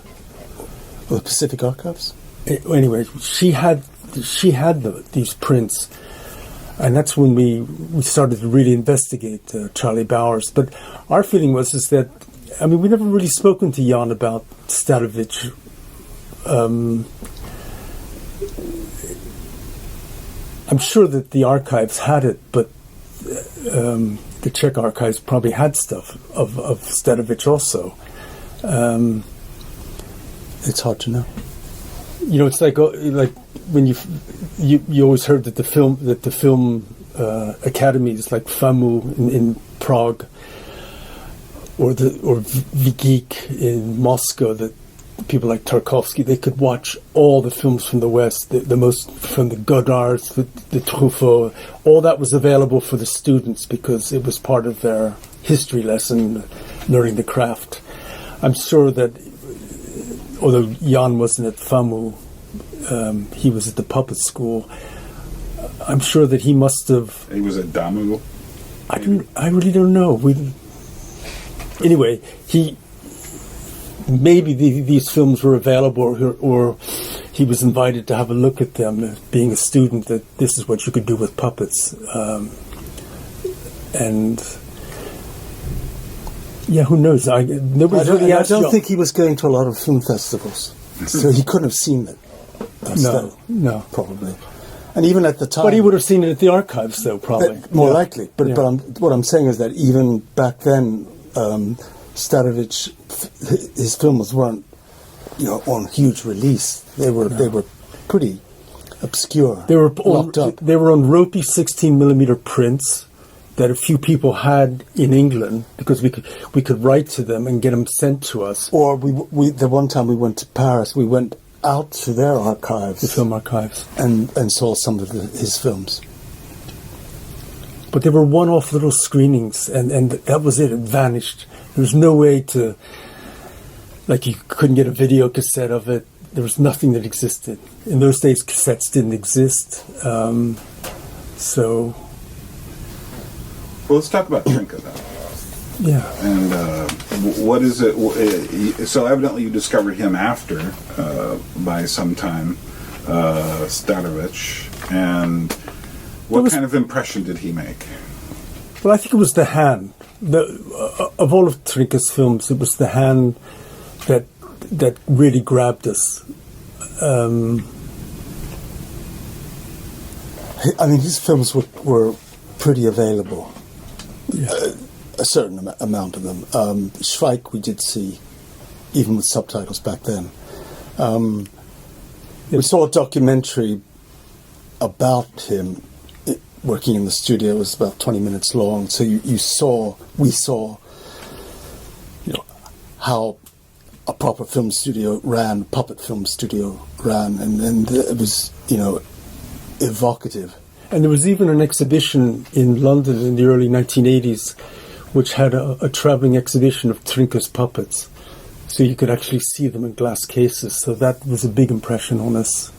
Speaker 5: Or the Pacific Archives.
Speaker 4: Anyway, she had these prints, and that's when we started to really investigate Charley Bowers. But our feeling was that, I mean, we never really spoken to Jan about Starewitch. I'm sure that the archives had it, but the Czech archives probably had stuff of Starewitch also.
Speaker 5: It's hard to know.
Speaker 4: You know, it's like when you always heard that the film academies like FAMU in Prague or Vigik in Moscow, that people like Tarkovsky, they could watch all the films from the West, the most from the Godards, the Truffaut, all that was available for the students because it was part of their history lesson, learning the craft. I'm sure that although Jan wasn't at FAMU, he was at the puppet school. I'm sure that he must have.
Speaker 3: He was at Damu.
Speaker 4: I really don't know. Anyway, maybe these films were available, or he was invited to have a look at them. Being a student, that this is what you could do with puppets, and. Yeah, who knows? I
Speaker 5: don't think he was going to a lot of film festivals, so he couldn't have seen it.
Speaker 4: No,
Speaker 5: probably. And even at the time,
Speaker 4: but he would have seen it at the archives, though, probably
Speaker 5: more likely. But what I'm saying is that even back then, Starewitch, his films weren't, on huge release. They were pretty obscure.
Speaker 4: They were
Speaker 5: locked up.
Speaker 4: They were on ropey 16mm prints that a few people had in England, because we could write to them and get them sent to us.
Speaker 5: Or the one time we went to Paris, we went out to their archives,
Speaker 4: the film archives,
Speaker 5: and saw some of his films.
Speaker 4: But they were one-off little screenings, and that was it. It vanished. There was no way to, you couldn't get a video cassette of it. There was nothing that existed. In those days, cassettes didn't exist. So.
Speaker 3: Well, let's talk about Trnka then.
Speaker 4: Yeah.
Speaker 3: And what is it? So evidently you discovered him after, by some time, Starewitch. And what kind of impression did he make?
Speaker 4: Well, I think it was the hand. Of all of Trnka's films, it was the hand that really grabbed us.
Speaker 5: I mean, his films were pretty available.
Speaker 4: Yeah.
Speaker 5: A certain amount of them. Schweik we did see, even with subtitles back then. We saw a documentary about him working in the studio. It was about 20 minutes long. So we saw, how a proper film studio ran, puppet film studio ran, and it was, evocative.
Speaker 4: And there was even an exhibition in London in the early 1980s, which had a traveling exhibition of Trnka's puppets. So you could actually see them in glass cases. So that was a big impression on us.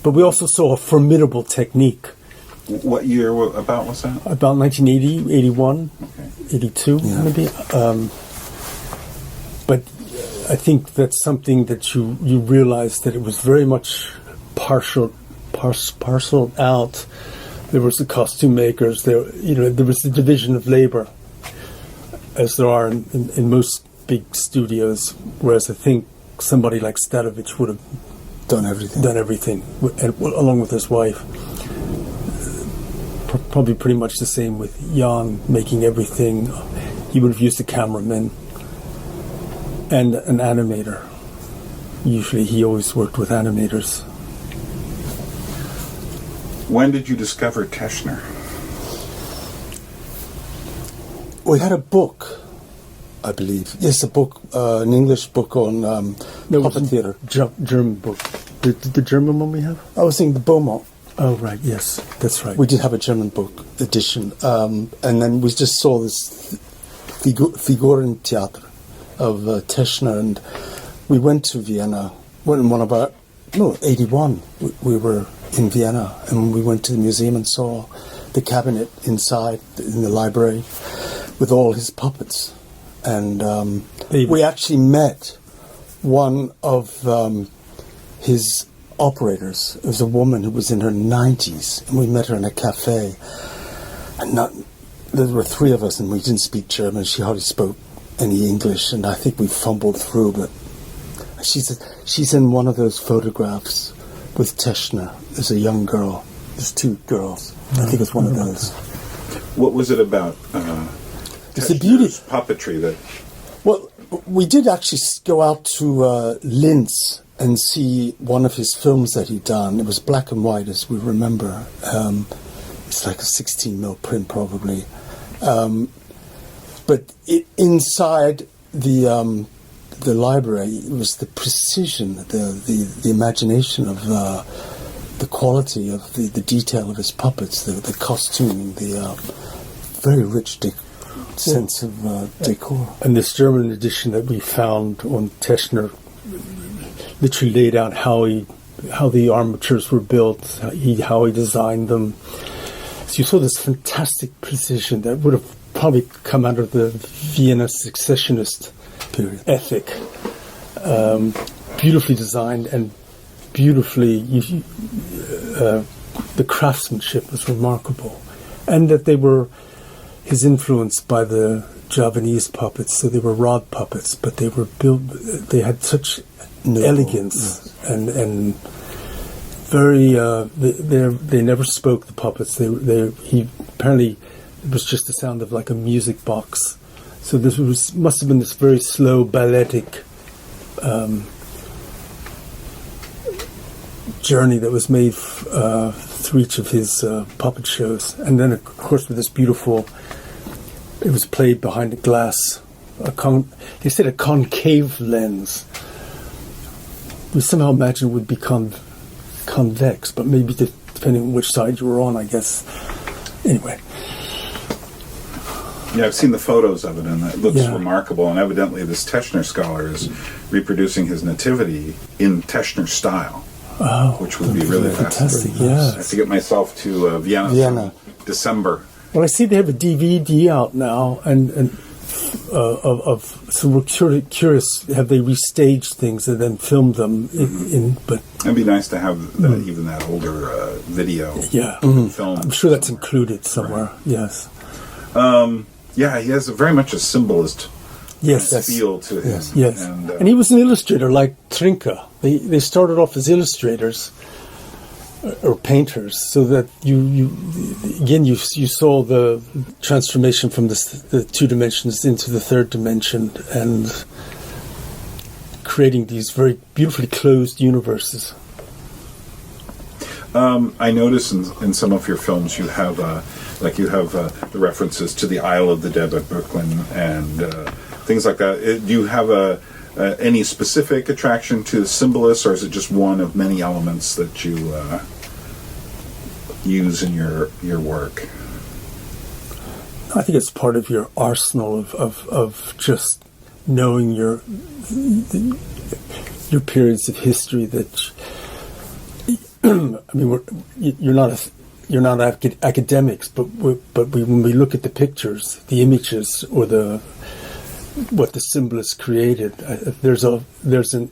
Speaker 4: But we also saw a formidable technique.
Speaker 3: What year about was that?
Speaker 4: About 1980, 81, okay. 82 maybe. But I think that's something that you realize that it was very much parceled out. There was the costume makers. There was the division of labor, as there are in most big studios. Whereas I think somebody like Starewitch would have
Speaker 5: done everything.
Speaker 4: Done everything, and along with his wife. Probably pretty much the same with Jan, making everything. He would have used a cameraman and an animator. Usually he always worked with animators.
Speaker 3: When did you discover Teschner?
Speaker 5: We had a book, I believe. Yes, a book, an English book on puppet theatre.
Speaker 4: German book. The German one we have?
Speaker 5: I was thinking the Beaumont.
Speaker 4: Oh, right, yes, that's right.
Speaker 5: We did have a German book edition. And then we just saw this Figuren Theatre of Teschner, and we went to Vienna. When 81, we were in Vienna, and we went to the museum and saw the cabinet inside in the library with all his puppets. And we actually met one of his operators. It was a woman who was in her 90s, and we met her in a cafe. And there were three of us, and we didn't speak German. She hardly spoke any English, and I think we fumbled through. But she's in one of those photographs with Teschner as a young girl. There's two girls. I think it's one of those.
Speaker 3: What was it about
Speaker 5: It's the beauty
Speaker 3: puppetry that?
Speaker 5: Well, we did actually go out to Linz and see one of his films that he'd done. It was black and white, as we remember. It's like a 16mm print, probably. But inside the library, it was the precision, the imagination of the quality of the detail of his puppets, the costuming, the very rich sense of decor.
Speaker 4: And this German edition that we found on Teschner literally laid out how the armatures were built, how he designed them. So you saw this fantastic precision that would have probably come out of the Vienna successionist
Speaker 5: period
Speaker 4: ethic. Beautifully designed and beautifully, the craftsmanship was remarkable. And that they were his influence by the Javanese puppets, so they were rod puppets, but they were built, they had such elegance and very, they never spoke, the puppets. He apparently, it was just the sound of like a music box. So this must have been this very slow balletic journey that was made through each of his puppet shows. And then, of course, with this beautiful, it was played behind a glass, they said a concave lens. We somehow imagined it would be convex, but maybe depending on which side you were on, I guess. Anyway.
Speaker 3: Yeah, I've seen the photos of it, and it looks remarkable. And evidently, this Teschner scholar is reproducing his nativity in Teschner style, which would be really
Speaker 4: fantastic.
Speaker 3: fascinating.
Speaker 4: Yeah,
Speaker 3: I have to get myself to Vienna. December.
Speaker 4: Well, I see they have a DVD out now, and so we're curious. Have they restaged things and then filmed them? But
Speaker 3: it'd be nice to have even that older video.
Speaker 4: Yeah,
Speaker 3: film.
Speaker 4: I'm sure that's included somewhere. Right. Yes.
Speaker 3: Yeah, he has very much a symbolist feel to him.
Speaker 4: Yes. And he was an illustrator like Trnka. They started off as illustrators or painters, so that you saw the transformation from the two dimensions into the third dimension, and creating these very beautifully closed universes.
Speaker 3: I notice in some of your films you have the references to the Isle of the Dead at Brooklyn and things like that. Do you have any specific attraction to symbolists, or is it just one of many elements that you use in your work?
Speaker 4: I think it's part of your arsenal of just knowing your periods of history that. I mean, you're not academics, but when we look at the pictures, the images, or what the symbolists created, there's an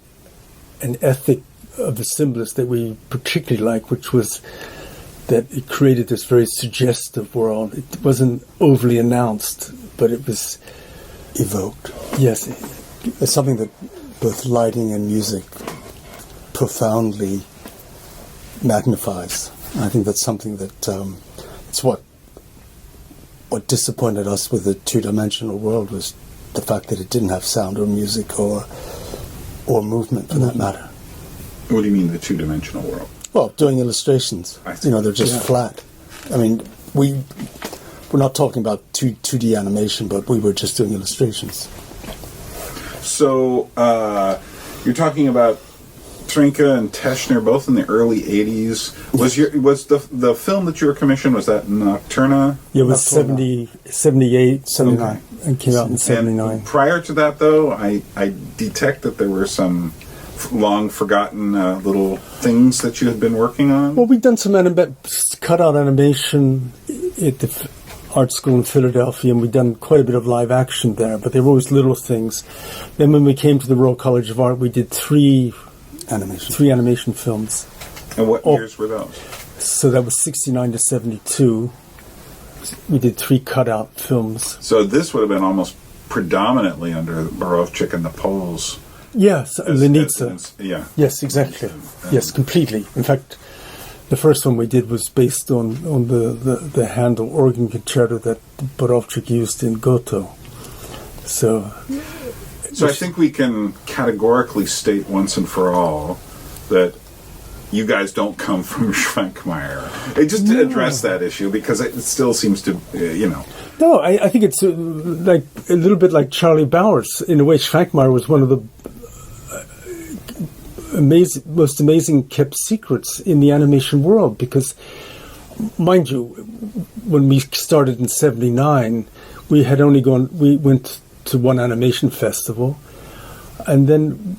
Speaker 4: ethic of the symbolists that we particularly like, which was that it created this very suggestive world. It wasn't overly announced, but it was
Speaker 5: evoked.
Speaker 4: Yes,
Speaker 5: it's something that both lighting and music profoundly magnifies. I think that's something that it's what disappointed us with the two-dimensional world was the fact that it didn't have sound or music or movement for that matter.
Speaker 3: What do you mean, the two-dimensional world?
Speaker 5: Well, doing illustrations, they're just flat. I mean, we're not talking about 2D animation, but we were just doing illustrations.
Speaker 3: So, you're talking about Trnka and Teschner, both in the early 80s. Was the film that you were commissioned, was that Nocturna?
Speaker 4: Yeah, it was 78, 79,
Speaker 3: Okay.
Speaker 4: and came out in 79.
Speaker 3: And prior to that, though, I detect that there were some long-forgotten little things that you had been working on.
Speaker 4: Well, we've done some cutout animation at the art school in Philadelphia, and we've done quite a bit of live action there, but they were always little things. Then when we came to the Royal College of Art, we did three animation films.
Speaker 3: And what years were those?
Speaker 4: So that was 69 to 72. We did 3 cutout films.
Speaker 3: So this would have been almost predominantly under Borowczyk and the Poles.
Speaker 4: Yes, Lenitsa.
Speaker 3: Yeah.
Speaker 4: Yes, exactly. Yes, completely. In fact, the first one we did was based on the Handel organ concerto that Borowczyk used in Goto. So
Speaker 3: I think we can categorically state once and for all that you guys don't come from Švankmajer. Just to address that issue, because it still seems to,
Speaker 4: No, I think it's like a little bit like Charley Bowers. In a way, Švankmajer was one of the most amazing kept secrets in the animation world, because, mind you, when we started in 79, we went to one animation festival, and then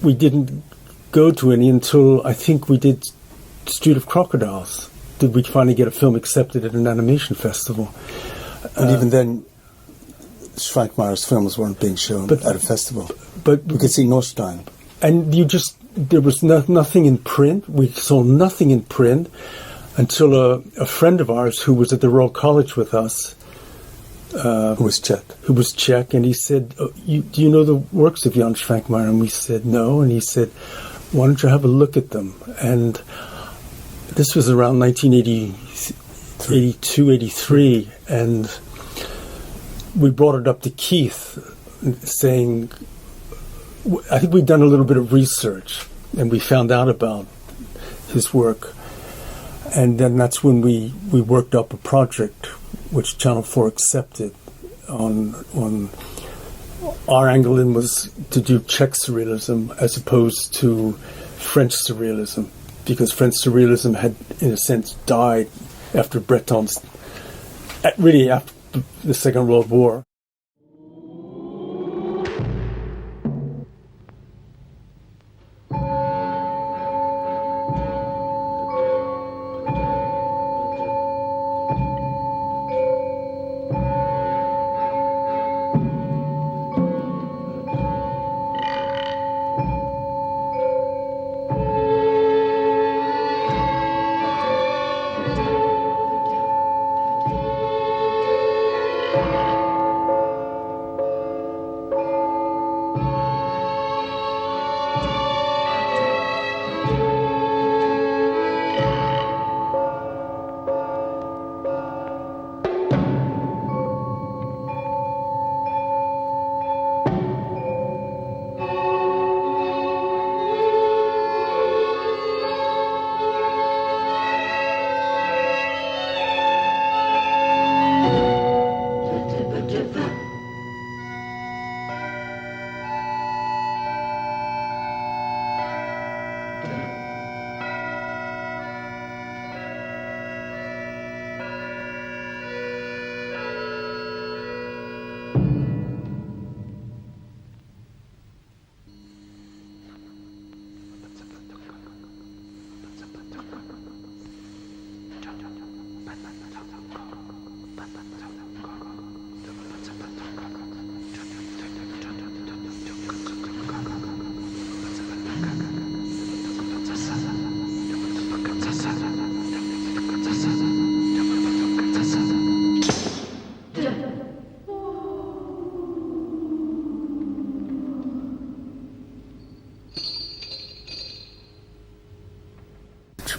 Speaker 4: we didn't go to any until I think we did Street of Crocodiles. Did we finally get a film accepted at an animation festival?
Speaker 5: And even then, Švankmajer's films weren't being shown at a festival.
Speaker 4: But
Speaker 5: we could see Norstein.
Speaker 4: And there was nothing in print. We saw nothing in print until a friend of ours who was at the Royal College with us,
Speaker 5: who was
Speaker 4: Czech, and he said, do you know the works of Jan Švankmajer? And we said, no. And he said, why don't you have a look at them? And this was around 1982, 83, and we brought it up to Keith, saying, I think we'd done a little bit of research, and we found out about his work. And then that's when we worked up a project which Channel 4 accepted on our angle in was to do Czech surrealism as opposed to French surrealism, because French surrealism had, in a sense, died after Breton's, really after the Second World War.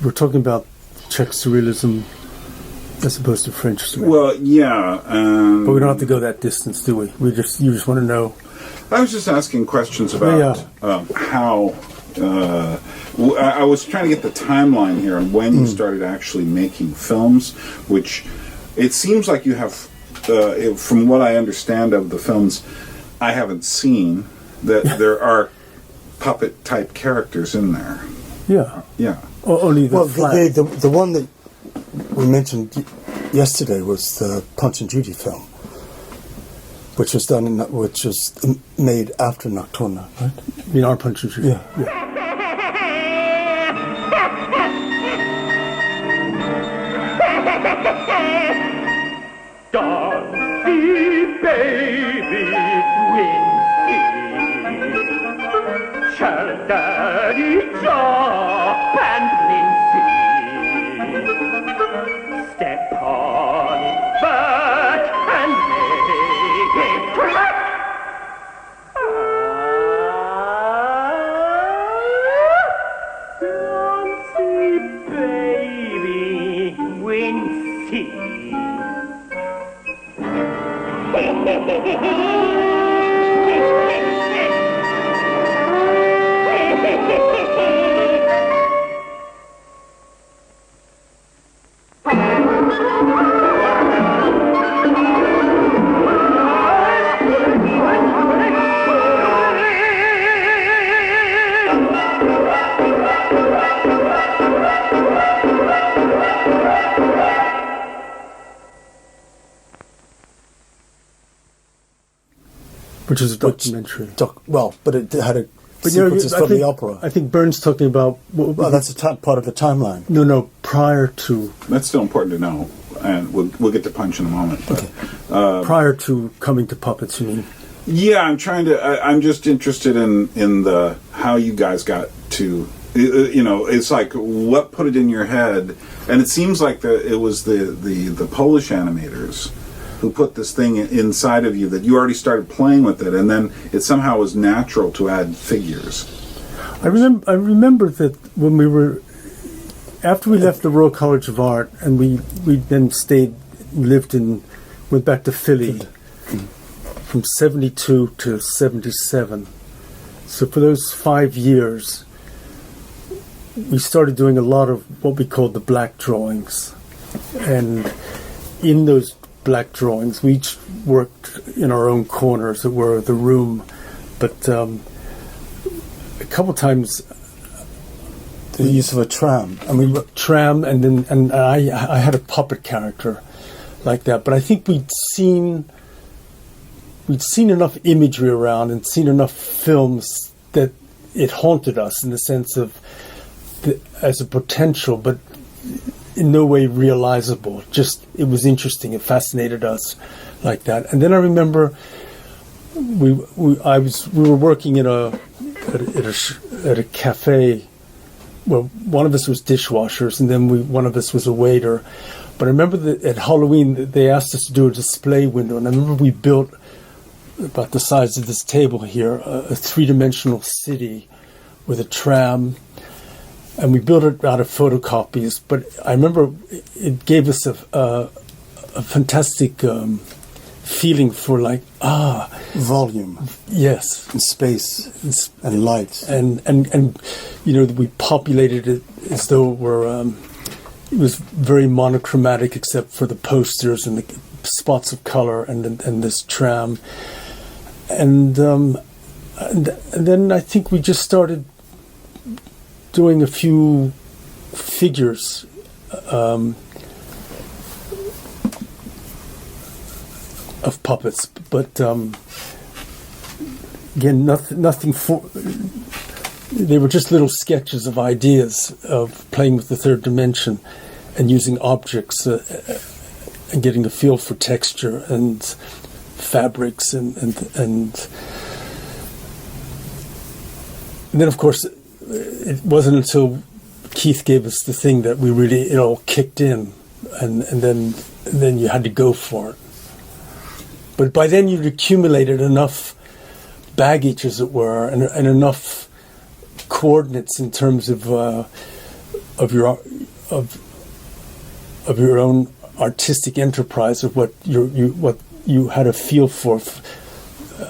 Speaker 4: We're talking about Czech surrealism as opposed to French surrealism.
Speaker 3: Well, yeah.
Speaker 4: But we don't have to go that distance, do we? You just want to know.
Speaker 3: I was just asking questions about how. I was trying to get the timeline here on when you started actually making films, which it seems like you have, from what I understand of the films I haven't seen, that there are puppet type characters in there.
Speaker 4: Yeah.
Speaker 3: Yeah.
Speaker 4: Only the flat.
Speaker 5: The one that we mentioned yesterday was the Punch and Judy film, which was made after Nocturna, right?
Speaker 4: You mean our Punch and Judy?
Speaker 5: Yeah.
Speaker 6: Darcy, baby, Wincy, shall daddy chop and Lindsay step on its back and make it crack? Darcy, baby, Wincy.
Speaker 4: Which is a documentary.
Speaker 5: But it had a sequences from the opera.
Speaker 4: I think Byrne's talking about...
Speaker 5: Well, that's part of the timeline.
Speaker 4: No, prior to...
Speaker 3: That's still important to know, and we'll get to Punch in a moment. But,
Speaker 4: prior to coming to puppets, you mean?
Speaker 3: Yeah, I'm just interested in the how you guys got to... it's like what put it in your head, and it seems like it was the Polish animators who put this thing inside of you that you already started playing with it, and then it somehow was natural to add figures.
Speaker 4: I remember that when after we left the Royal College of Art, and we then went back to Philly from 72 to 77. So for those 5 years, we started doing a lot of what we called the black drawings, and in those black drawings, we each worked in our own corner, as it were, of the room. But a couple times,
Speaker 5: the use of a tram.
Speaker 4: and I had a puppet character like that. But I think we'd seen enough imagery around and seen enough films that it haunted us in the sense of as a potential, but in no way realizable. Just it was interesting. It fascinated us like that. And then I remember we were working at a cafe. Well, one of us was dishwashers, and then one of us was a waiter. But I remember that at Halloween they asked us to do a display window, and I remember we built about the size of this table here a three-dimensional city with a tram. And we built it out of photocopies, but I remember it gave us a fantastic feeling for
Speaker 5: volume,
Speaker 4: yes,
Speaker 5: and space, and light,
Speaker 4: and we populated it as though it was very monochromatic, except for the posters and the spots of color and this tram, and then I think we just started doing a few figures of puppets, but again, nothing for. They were just little sketches of ideas of playing with the third dimension and using objects and getting a feel for texture and fabrics and then, of course, it wasn't until Keith gave us the thing that it all kicked in, and then you had to go for it. But by then you'd accumulated enough baggage, as it were, and enough coordinates in terms of of your own artistic enterprise, of what you had a feel for.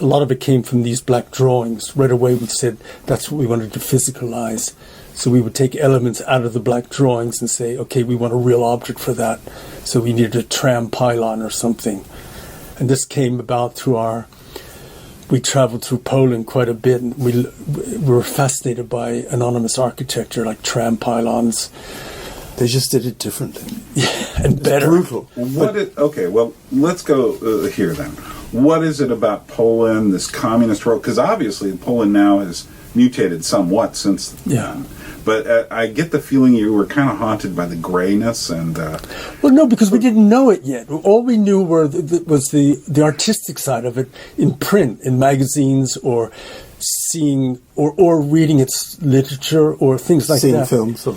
Speaker 4: A lot of it came from these black drawings. Right away we said that's what we wanted to physicalize. So we would take elements out of the black drawings and say, okay, we want a real object for that. So we needed a tram pylon or something. And this came about through we traveled through Poland quite a bit, and we were fascinated by anonymous architecture like tram pylons.
Speaker 5: They just did it differently.
Speaker 4: And better.
Speaker 5: Brutal.
Speaker 3: Okay, well, let's go here then. What is it about Poland, this communist world? Because obviously Poland now has mutated somewhat since then. But I get the feeling you were kind of haunted by the grayness and...
Speaker 4: Well, no, because we didn't know it yet. All we knew was the artistic side of it in print, in magazines, or seeing or reading its literature or things like
Speaker 5: seeing
Speaker 4: that.
Speaker 5: Films.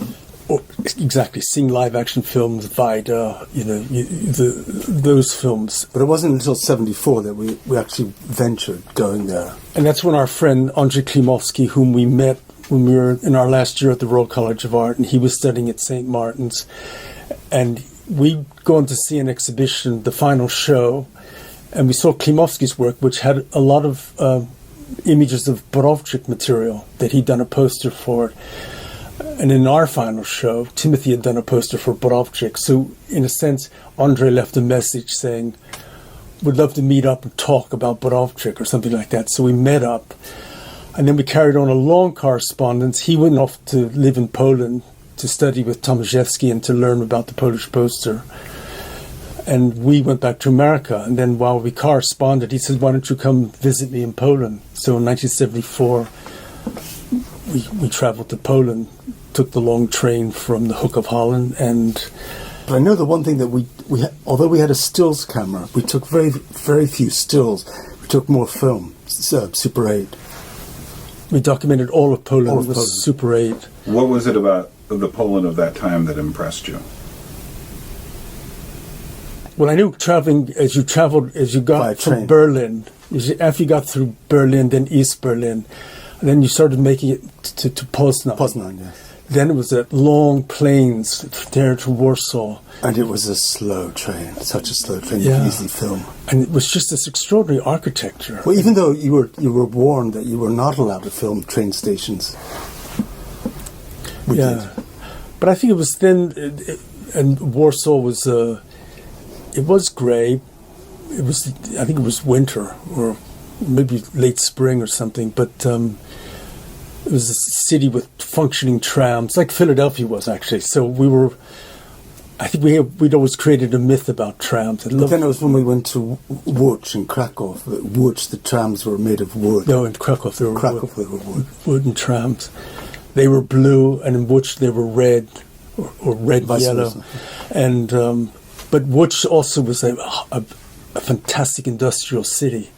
Speaker 4: Exactly, seeing live-action films, Vida, those films.
Speaker 5: But it wasn't until 1974 that we actually ventured going there.
Speaker 4: And that's when our friend Andrzej Klimovsky, whom we met when we were in our last year at the Royal College of Art, and he was studying at St. Martin's. And we'd gone to see an exhibition, the final show, and we saw Klimovsky's work, which had a lot of images of Borowczyk material that he'd done a poster for. And in our final show, Timothy had done a poster for Borowczyk. So, in a sense, Andre left a message saying, "Would love to meet up and talk about Borowczyk," or something like that. So we met up. And then we carried on a long correspondence. He went off to live in Poland to study with Tomaszewski and to learn about the Polish poster. And we went back to America. And then while we corresponded, he said, "Why don't you come visit me in Poland?" So in 1974, we traveled to Poland, took the long train from the Hook of Holland, and...
Speaker 5: But I know the one thing that although we had a stills camera, we took very, very few stills. We took more film, Super 8.
Speaker 4: We documented all of Poland with Super 8.
Speaker 3: What was it about the Poland of that time that impressed you?
Speaker 4: Well, I knew traveling, as you got from Berlin, after you got through Berlin, then East Berlin, and then you started making it to Poznan.
Speaker 5: Poznan, yeah.
Speaker 4: Then it was that long plains there to Warsaw.
Speaker 5: And it was a slow train, such a slow train,
Speaker 4: Yeah.
Speaker 5: you could easily film.
Speaker 4: And it was just this extraordinary architecture.
Speaker 5: Well, even though you were warned that you were not allowed to film train stations. We did.
Speaker 4: But I think it was then, and Warsaw was, it was grey. I think it was winter, or maybe late spring or something, but it was a city with functioning trams, like Philadelphia was actually. So I think we'd always created a myth about trams.
Speaker 5: But then it was when we went to Łódź in Krakow. Łódź, the trams were made of wood.
Speaker 4: No, in Krakow they were
Speaker 5: wood.
Speaker 4: Wooden trams. They were blue, and in Łódź they were red, or red yellow. And but Łódź also was a fantastic industrial city.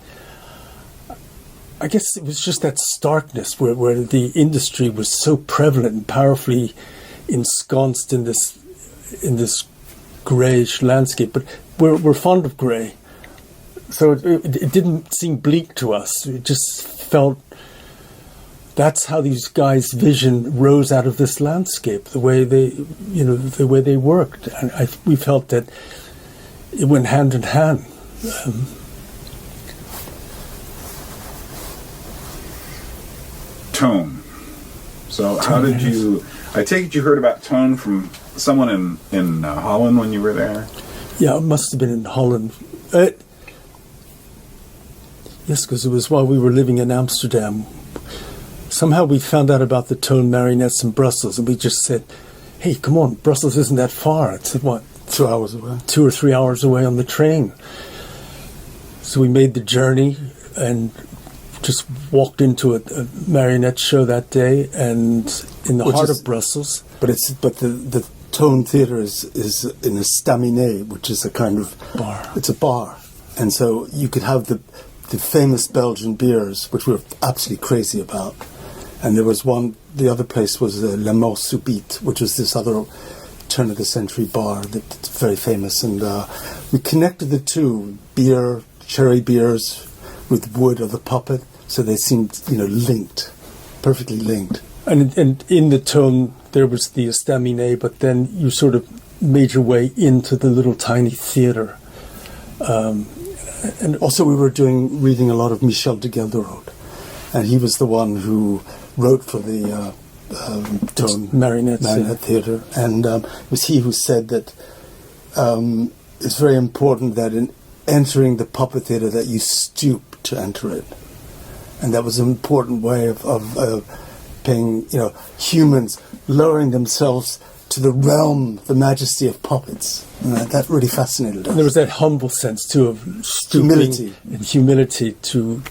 Speaker 4: I guess it was just that starkness where the industry was so prevalent and powerfully ensconced in this greyish landscape. But we're fond of grey, so it didn't seem bleak to us. It just felt that's how these guys' vision rose out of this landscape. The way they worked, and we felt that it went hand in hand.
Speaker 3: Toone. So how did you... I take it you heard about Toone from someone in Holland when you were there?
Speaker 4: Yeah, it must have been in Holland. Yes, because it was while we were living in Amsterdam. Somehow we found out about the Toone Marionettes in Brussels, and we just said, "Hey, come on, Brussels isn't that far." It's what?
Speaker 5: 2 hours away.
Speaker 4: 2 or 3 hours away on the train. So we made the journey and just walked into a marionette show that day, and in the heart of Brussels.
Speaker 5: But the Toone Theatre is in a staminet, which is a kind of
Speaker 4: bar.
Speaker 5: It's a bar, and so you could have the famous Belgian beers, which we were absolutely crazy about. And there was one. The other place was La Mort Subite, which was this other turn of the century bar that's very famous, and we connected the two beer, cherry beers, with wood or the puppet, so they seemed linked, perfectly linked.
Speaker 4: And in the Toone, there was the estaminet, but then you sort of made your way into the little tiny theatre.
Speaker 5: And also we were reading a lot of Michel de Gelderode, and he was the one who wrote for the Toone
Speaker 4: Marionette
Speaker 5: Theatre, and it was he who said that it's very important that in entering the puppet theatre that you stoop to enter it, and that was an important way of paying, humans lowering themselves to the realm, the majesty of puppets. And that really fascinated us.
Speaker 4: And there was that humble sense too of stooping and humility to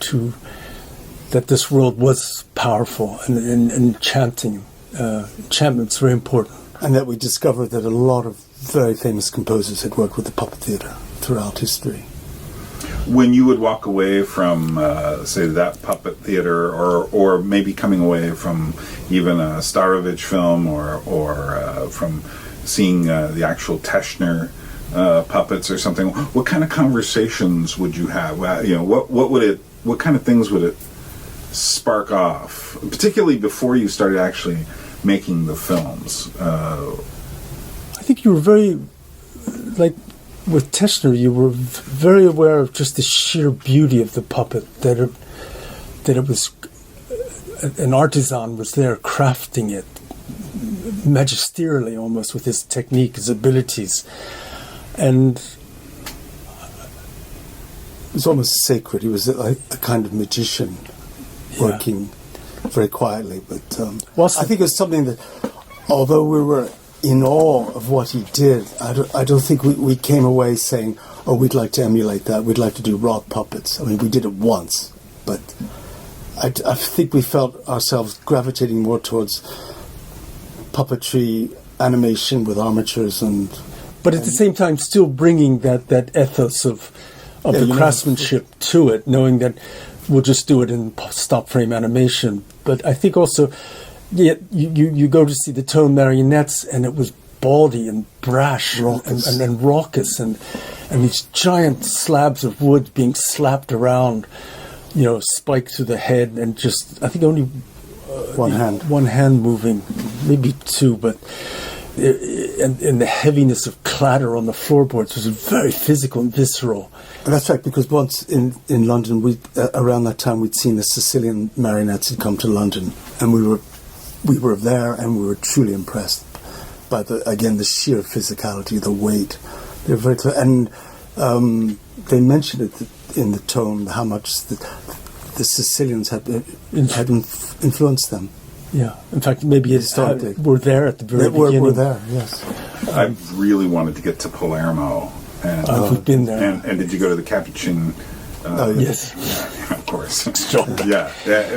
Speaker 4: that this world was powerful and enchanting. Enchantment's very important.
Speaker 5: And that we discovered that a lot of very famous composers had worked with the puppet theatre throughout history.
Speaker 3: When you would walk away from, say, that puppet theater, or maybe coming away from even a Starewitch film, or from seeing the actual Teschner puppets or something, what kind of conversations would you have? What kind of things would it spark off, particularly before you started actually making the films?
Speaker 4: I think you were very, with Teschner, you were very aware of just the sheer beauty of the puppet, that it was an artisan was there crafting it magisterially, almost, with his technique, his abilities, and
Speaker 5: it was almost sacred. He was a kind of magician, working very quietly. But I think it was something that, although we were in awe of what he did, I don't think we came away saying, "Oh, we'd like to emulate that. We'd like to do rock puppets." I mean, we did it once, but I think we felt ourselves gravitating more towards puppetry, animation with armatures,
Speaker 4: but at the same time, still bringing that ethos of the craftsmanship to it, knowing that we'll just do it in stop frame animation. But I think also, you go to see the Toone Marionettes, and it was baldy and brash and raucous, and these giant slabs of wood being slapped around, spiked to the head, and just, I think only one hand moving, maybe two, but and the heaviness of clatter on the floorboards was very physical and visceral.
Speaker 5: And that's right, because once in London, around that time, we'd seen the Sicilian marionettes had come to London, and we were there, and we were truly impressed by the sheer physicality, the weight. They're very clear, and they mentioned it in the Toone how much the Sicilians had influenced them.
Speaker 4: Yeah, in fact, maybe we're there at the very beginning.
Speaker 5: We're there, yes.
Speaker 3: I really wanted to get to Palermo. And,
Speaker 4: we've been there.
Speaker 3: And did you go to the Capuchin?
Speaker 4: Yes.
Speaker 3: Yeah, of course. Yeah.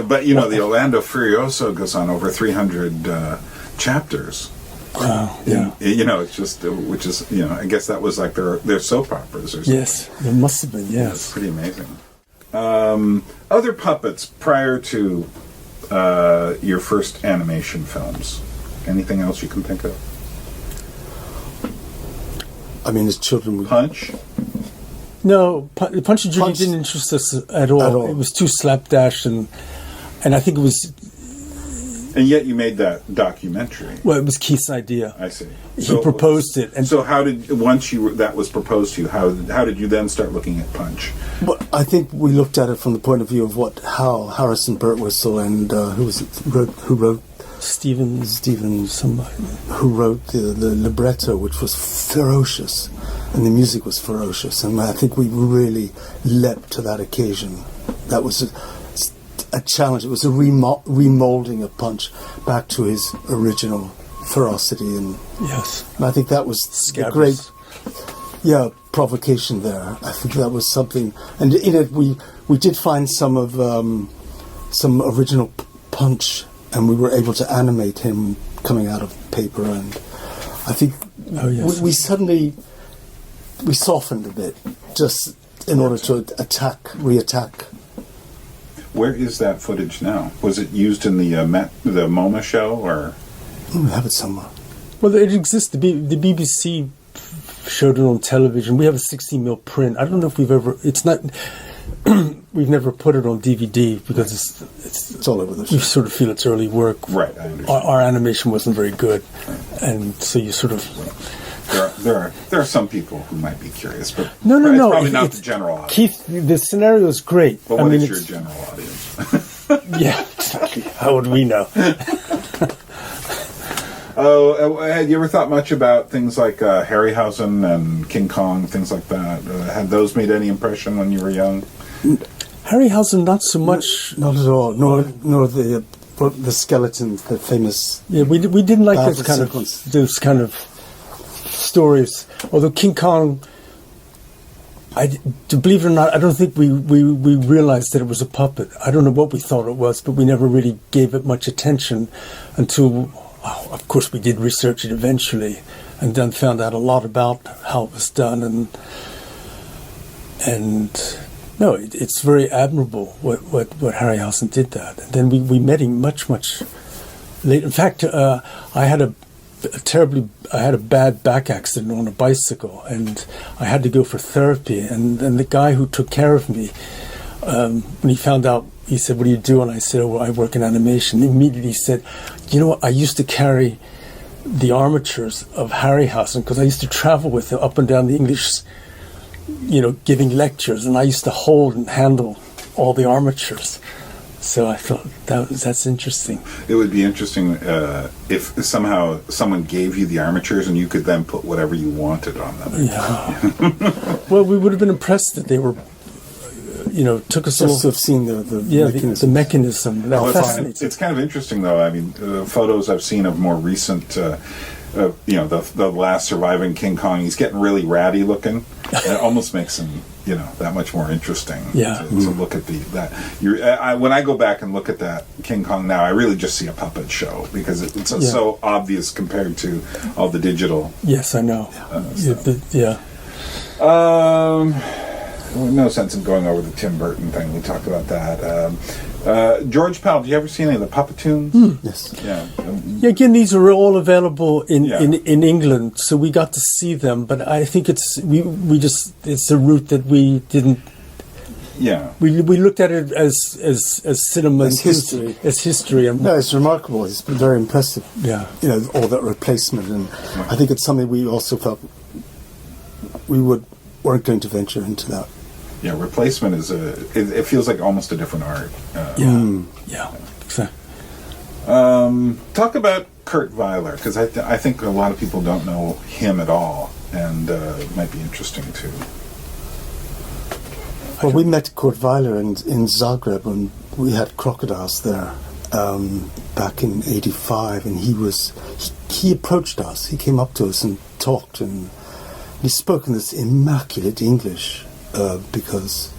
Speaker 3: But, the Orlando Furioso goes on over 300 chapters.
Speaker 4: Wow. Yeah.
Speaker 3: It's just, which is, I guess that was like their soap operas or something.
Speaker 4: Yes, there must have been, yes.
Speaker 3: It's pretty amazing. Other puppets prior to your first animation films. Anything else you can think of?
Speaker 5: I mean, as children,
Speaker 3: Punch?
Speaker 4: No, Punch and Judy didn't interest us at all. It was too slapdash, and I think it was.
Speaker 3: And yet you made that documentary.
Speaker 4: Well, it was Keith's idea.
Speaker 3: I see.
Speaker 4: He proposed it, and
Speaker 3: so how did that was proposed to you? How did you then start looking at Punch?
Speaker 5: Well, I think we looked at it from the point of view of how Harrison Birtwistle and who wrote
Speaker 4: Stephen somebody
Speaker 5: who wrote the libretto, which was ferocious, and the music was ferocious, and I think we really leapt to that occasion. That was a challenge. It was a remolding of Punch back to his original ferocity, and
Speaker 4: yes,
Speaker 5: I think that was a great provocation there. I think that was something, and in it we did find some original Punch, and we were able to animate him coming out of paper, and I think we suddenly softened a bit just in order to reattack.
Speaker 3: Where is that footage now? Was it used in the MoMA show, or?
Speaker 5: We have it somewhere.
Speaker 4: Well, it exists. The BBC showed it on television. We have a 16mm print. I don't know if we've ever. It's not. We've never put it on DVD because it's
Speaker 5: It's all over the
Speaker 4: You
Speaker 5: show.
Speaker 4: sort of feel it's early work.
Speaker 3: Right, I understand.
Speaker 4: Our animation wasn't very good, and so you sort of
Speaker 3: There are some people who might be curious, but
Speaker 4: no.
Speaker 3: it's probably not the general audience.
Speaker 4: Keith, the scenario is great.
Speaker 3: But what is your general audience?
Speaker 4: Yeah, exactly. How would we know?
Speaker 3: Had you ever thought much about things like Harryhausen and King Kong, things like that? Had those made any impression when you were young?
Speaker 4: Harryhausen, not so much.
Speaker 5: Not at all. Nor the skeletons, the famous.
Speaker 4: Yeah, we didn't like
Speaker 5: battle
Speaker 4: those kind of stories. Although King Kong, to believe it or not, I don't think we realized that it was a puppet. I don't know what we thought it was, but we never really gave it much attention until, of course, we did research it eventually, and then found out a lot about how it was done. And no, it's very admirable what Harryhausen did that. And then we met him much later. In fact, I had a bad back accident on a bicycle, and I had to go for therapy. And the guy who took care of me, when he found out, he said, "What do you do?" And I said, "Oh, well, I work in animation." Immediately he said, "You know what? I used to carry the armatures of Harryhausen because I used to travel with him up and down the English, giving lectures, and I used to hold and handle all the armatures." So I thought that's interesting.
Speaker 3: It would be interesting if somehow someone gave you the armatures and you could then put whatever you wanted on them.
Speaker 4: Yeah. Well, we would have been impressed that they were, took us
Speaker 5: Just to have seen the mechanism.
Speaker 4: the mechanism. That was fascinating.
Speaker 3: It's kind of interesting, though. I mean, photos I've seen of more recent, the last surviving King Kong, he's getting really ratty looking. And it almost makes him, that much more interesting to look at when I go back and look at that King Kong now, I really just see a puppet show because it's so obvious compared to all the digital.
Speaker 4: Yes, I know.
Speaker 3: No sense in going over the Tim Burton thing. We talked about that. George Pell, do you ever see any of the Puppetoons?
Speaker 5: Yes.
Speaker 3: Yeah.
Speaker 4: Yeah, again, these are all available in England, so we got to see them. But I think it's a route that we didn't.
Speaker 3: Yeah.
Speaker 4: We looked at it as cinema,
Speaker 5: As history.
Speaker 4: as history, and
Speaker 5: No, it's remarkable. It's been very impressive.
Speaker 4: Yeah.
Speaker 5: All that replacement, and I think it's something we also felt we weren't going to venture into that.
Speaker 3: Yeah, replacement is it feels like almost a different art.
Speaker 4: yeah, exactly.
Speaker 3: Talk about Kurt Weiler, because I think a lot of people don't know him at all, and it might be interesting too.
Speaker 5: Well, we met Kurt Weiler in Zagreb when we had crocodiles there back in '85, and he approached us. He came up to us and talked, and he spoke in this immaculate English because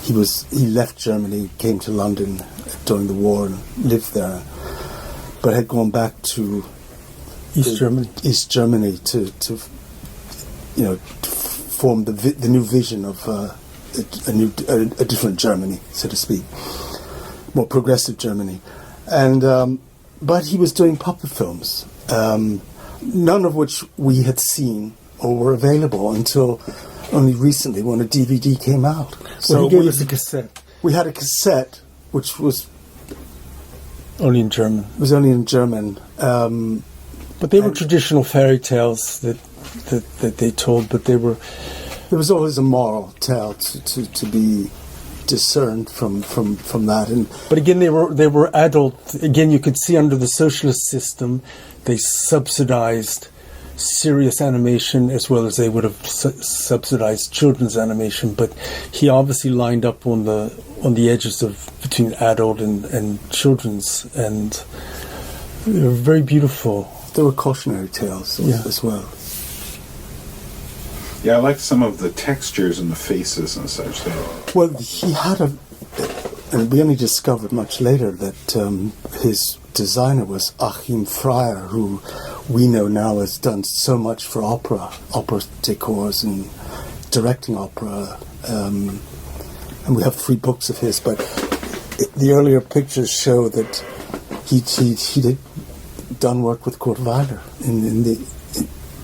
Speaker 5: he left Germany, came to London during the war and lived there, but had gone back to
Speaker 4: East
Speaker 5: Germany to form the new vision of a different Germany, so to speak, more progressive Germany, and but he was doing puppet films, none of which we had seen or were available until only recently when a DVD came out.
Speaker 4: So he gave us a cassette.
Speaker 5: We had a cassette which was
Speaker 4: only in German.
Speaker 5: It was only in German.
Speaker 4: But they were traditional fairy tales that they told, but they were...
Speaker 5: There was always a moral tale to be discerned from that.
Speaker 4: But again, they were adult. Again, you could see under the socialist system, they subsidized serious animation as well as they would have subsidized children's animation. But he obviously lined up on the edges of between adult and children's, and they were very beautiful.
Speaker 5: There were cautionary tales as well.
Speaker 3: Yeah, I liked some of the textures and the faces and such.
Speaker 5: Well, he had and we only discovered much later that his designer was Achim Freyer, who we know now has done so much for opera decors and directing opera. And we have 3 books of his, but the earlier pictures show that he did done work with Kurt Weiler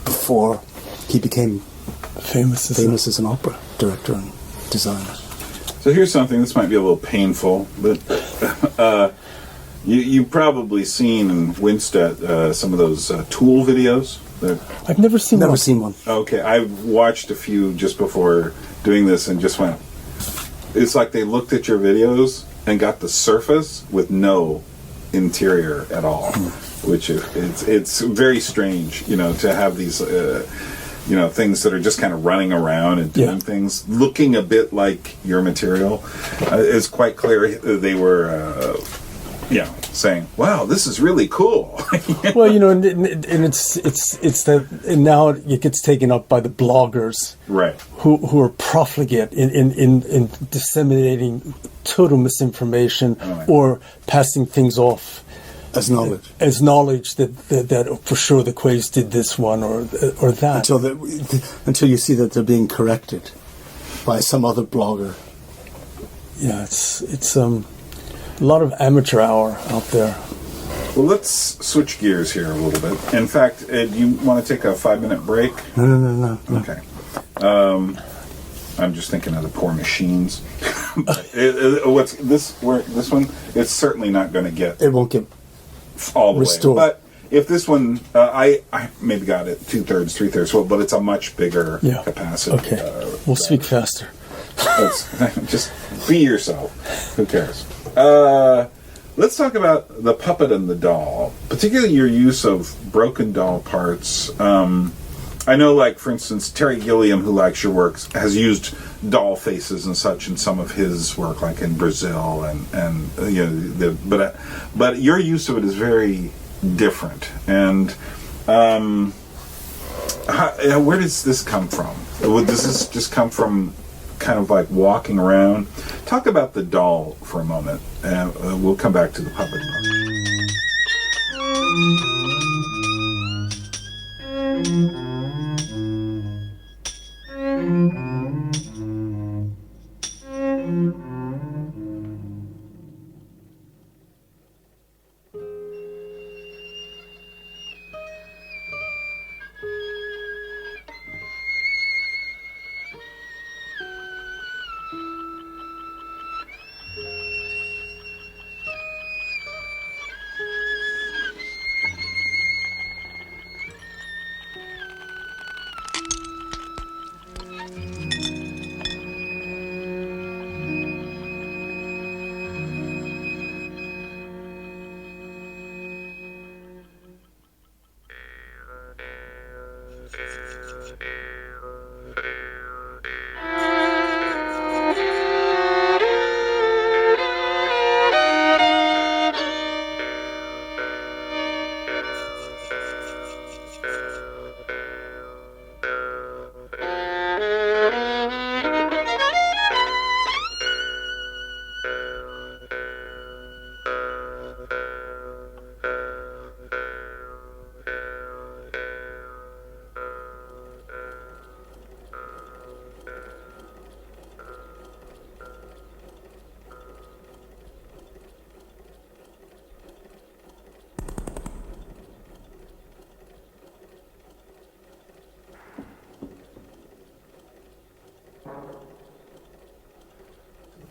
Speaker 5: before he became famous as an opera director and designer.
Speaker 3: So here's something. This might be a little painful, but you've probably seen and winced at some of those Tool videos.
Speaker 4: I've never seen one.
Speaker 3: Okay, I've watched a few just before doing this and just went. It's like they looked at your videos and got the surface with no interior at all, which it's very strange, to have these. Things that are just kind of running around and doing things, looking a bit like your material. It's quite clear they were, saying, "Wow, this is really cool."
Speaker 4: Well, and it's that, and now it gets taken up by the bloggers,
Speaker 3: right?
Speaker 4: Who are profligate in disseminating total misinformation or passing things off
Speaker 5: as knowledge.
Speaker 4: As knowledge that for sure the Quays did this one or that.
Speaker 5: Until you see that they're being corrected by some other blogger.
Speaker 4: Yeah, it's a lot of amateur hour out there.
Speaker 3: Well, let's switch gears here a little bit. In fact, do you want to take a 5-minute break?
Speaker 5: No.
Speaker 3: Okay. I'm just thinking of the poor machines. What's this? This one? It's certainly not going to get.
Speaker 5: It won't get
Speaker 3: all the
Speaker 5: restored.
Speaker 3: way. But if this one, I maybe got it 2/3, 3/3, well, but it's a much bigger capacity.
Speaker 4: Okay, we'll speak faster.
Speaker 3: Just be yourself. Who cares? Let's talk about the puppet and the doll, particularly your use of broken doll parts. I know, like, for instance, Terry Gilliam, who likes your works, has used doll faces and such in some of his work, like in Brazil, but your use of it is very different. And where does this come from? Does this just come from kind of like walking around? Talk about the doll for a moment, and we'll come back to the puppet part.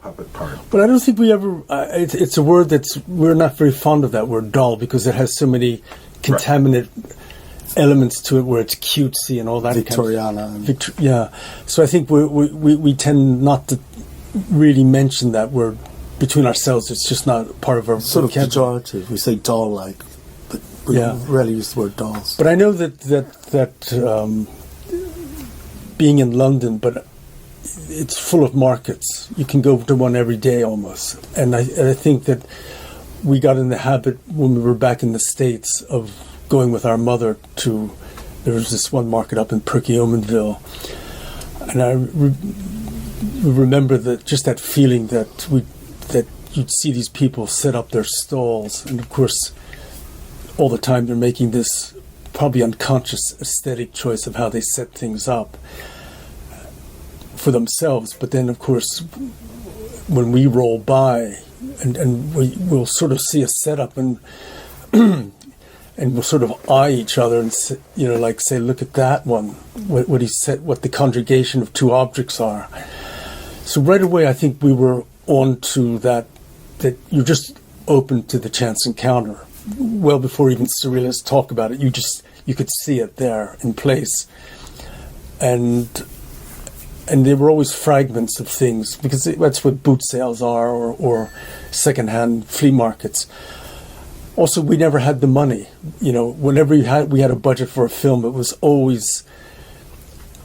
Speaker 3: Puppet part.
Speaker 4: But I don't think we ever. It's a word we're not very fond of that word, doll, because it has so many contaminant elements to it, where it's cutesy and all that.
Speaker 5: Victoriana.
Speaker 4: Yeah. So I think we tend not to really mention that word between ourselves. It's just not part of our
Speaker 5: sort of pejorative. We say doll-like, but we rarely use the word dolls.
Speaker 4: But I know that being in London, but it's full of markets. You can go to one every day almost. And I think that we got in the habit when we were back in the States of going with our mother to, there was this one market up in Perkiomenville. And I remember that feeling that you'd see these people set up their stalls. And of course, all the time they're making this probably unconscious aesthetic choice of how they set things up for themselves. But then, of course, when we roll by and we'll sort of see a setup and and we'll sort of eye each other and say, look at that one, what he said, what the conjugation of two objects are. So right away, I think we were on to that you're just open to the chance encounter. Well before even surrealists talk about it, you could see it there in place. And there were always fragments of things, because that's what boot sales are, or secondhand flea markets. Also, we never had the money. Whenever we had a budget for a film, it was always,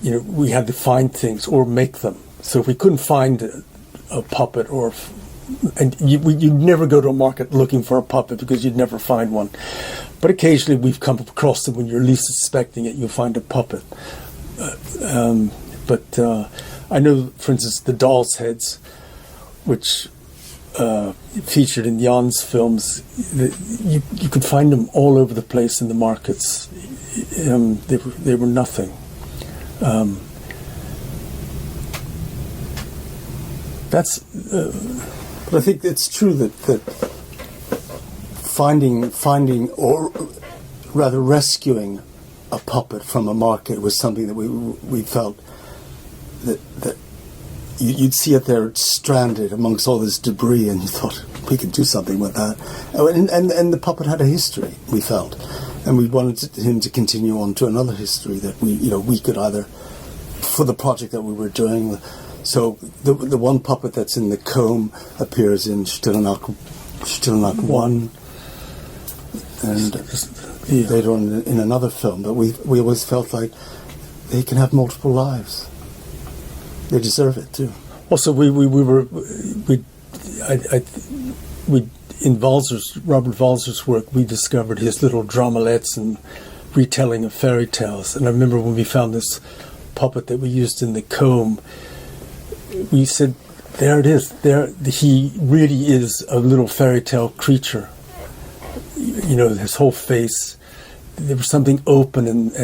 Speaker 4: we had to find things or make them. So if we couldn't find a puppet, you'd never go to a market looking for a puppet because you'd never find one. But occasionally we've come across them when you're least suspecting it, you'll find a puppet. But I know, for instance, the doll's heads, which featured in Jan's films, you could find them all over the place in the markets. They were nothing. But I think it's true that finding or rather rescuing a puppet from a market was something that we felt that you'd see it there stranded amongst all this debris, and you thought we could do something with that. And the puppet had a history, we felt, and we wanted him to continue on to another history that we could either, for the project that we were doing. So the one puppet that's in the comb appears in Stillenacht 1, and later on in another film. But we always felt like they can have multiple lives. They deserve it too. Also, we in Robert Walser's work, we discovered his little dramalettes and retelling of fairy tales. And I remember when we found this puppet that we used in the comb, we said, there it is. There, he really is a little fairy tale creature. His whole face. There was something open and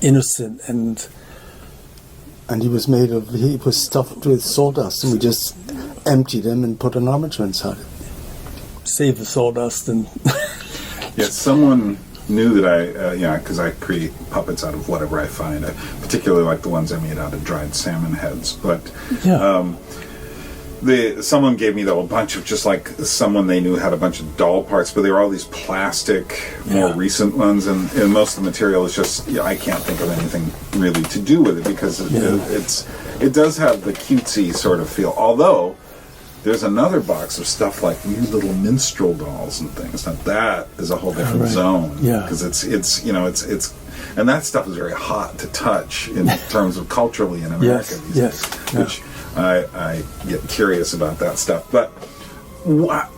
Speaker 4: innocent, and he was stuffed with sawdust, and we just emptied him and put an armature inside it. Save the sawdust and.
Speaker 3: Yes, someone knew that because I create puppets out of whatever I find. I particularly like the ones I made out of dried salmon heads. But someone gave me a bunch of just like someone they knew had a bunch of doll parts, but they were all these plastic, more recent ones, and most of the material is just I can't think of anything really to do with it because it does have the cutesy sort of feel. Although there's another box of stuff like weird little minstrel dolls and things. Now that is a whole different zone. Yeah, because it's and that stuff is very hot to touch in terms of culturally in America. Which I get curious about that stuff. But why